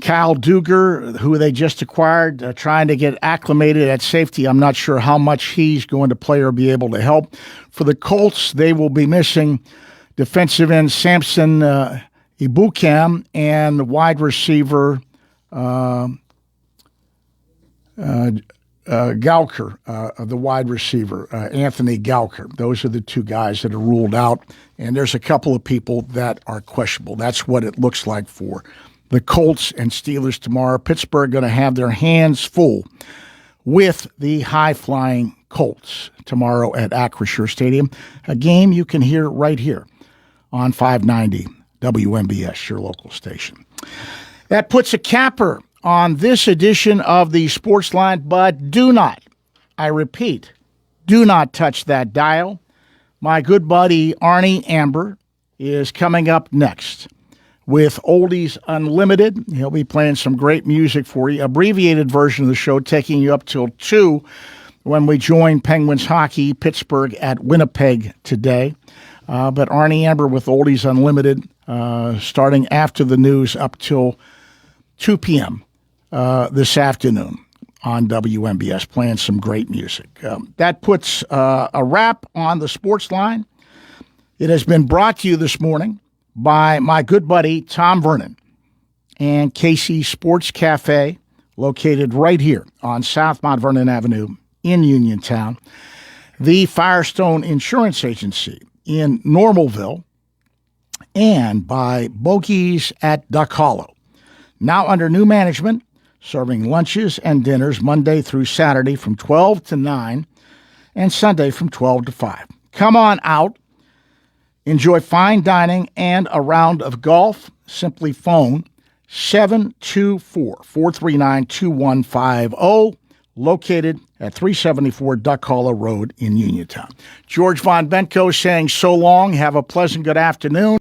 Kyle Duggar, who they just acquired, trying to get acclimated at safety. I'm not sure how much he's going to play or be able to help. For the Colts, they will be missing defensive end Samson Ibukam and wide receiver Gauker, the wide receiver, Anthony Gauker. Those are the two guys that are ruled out. And there's a couple of people that are questionable. That's what it looks like for the Colts and Steelers tomorrow. Pittsburgh going to have their hands full with the high-flying Colts tomorrow at Acrisure Stadium, a game you can hear right here on 590 WMBS, your local station. That puts a capper on this edition of the Sportsline, but do not, I repeat, do not touch that dial. My good buddy Arnie Amber is coming up next with Oldies Unlimited. He'll be playing some great music for you. Abbreviated version of the show taking you up till 2 when we join Penguins hockey, Pittsburgh at Winnipeg today. But Arnie Amber with Oldies Unlimited starting after the news up till 2 p.m. This afternoon on WMBS, playing some great music. That puts a wrap on the Sports Line. It has been brought to you this morning by my good buddy Tom Vernon and Casey's Sports Cafe, located right here on South Mount Vernon Avenue in Uniontown, the Firestone Insurance Agency in Normalville, and by Bogies at Duck Hollow. Now under new management, serving lunches and dinners Monday through Saturday from 12 to 9 and Sunday from 12 to 5. Come on out. Enjoy fine dining and a round of golf. Simply phone 724-439-2150, located at 374 Duck Hollow Road in Uniontown. George Von Benko saying so long. Have a pleasant good afternoon.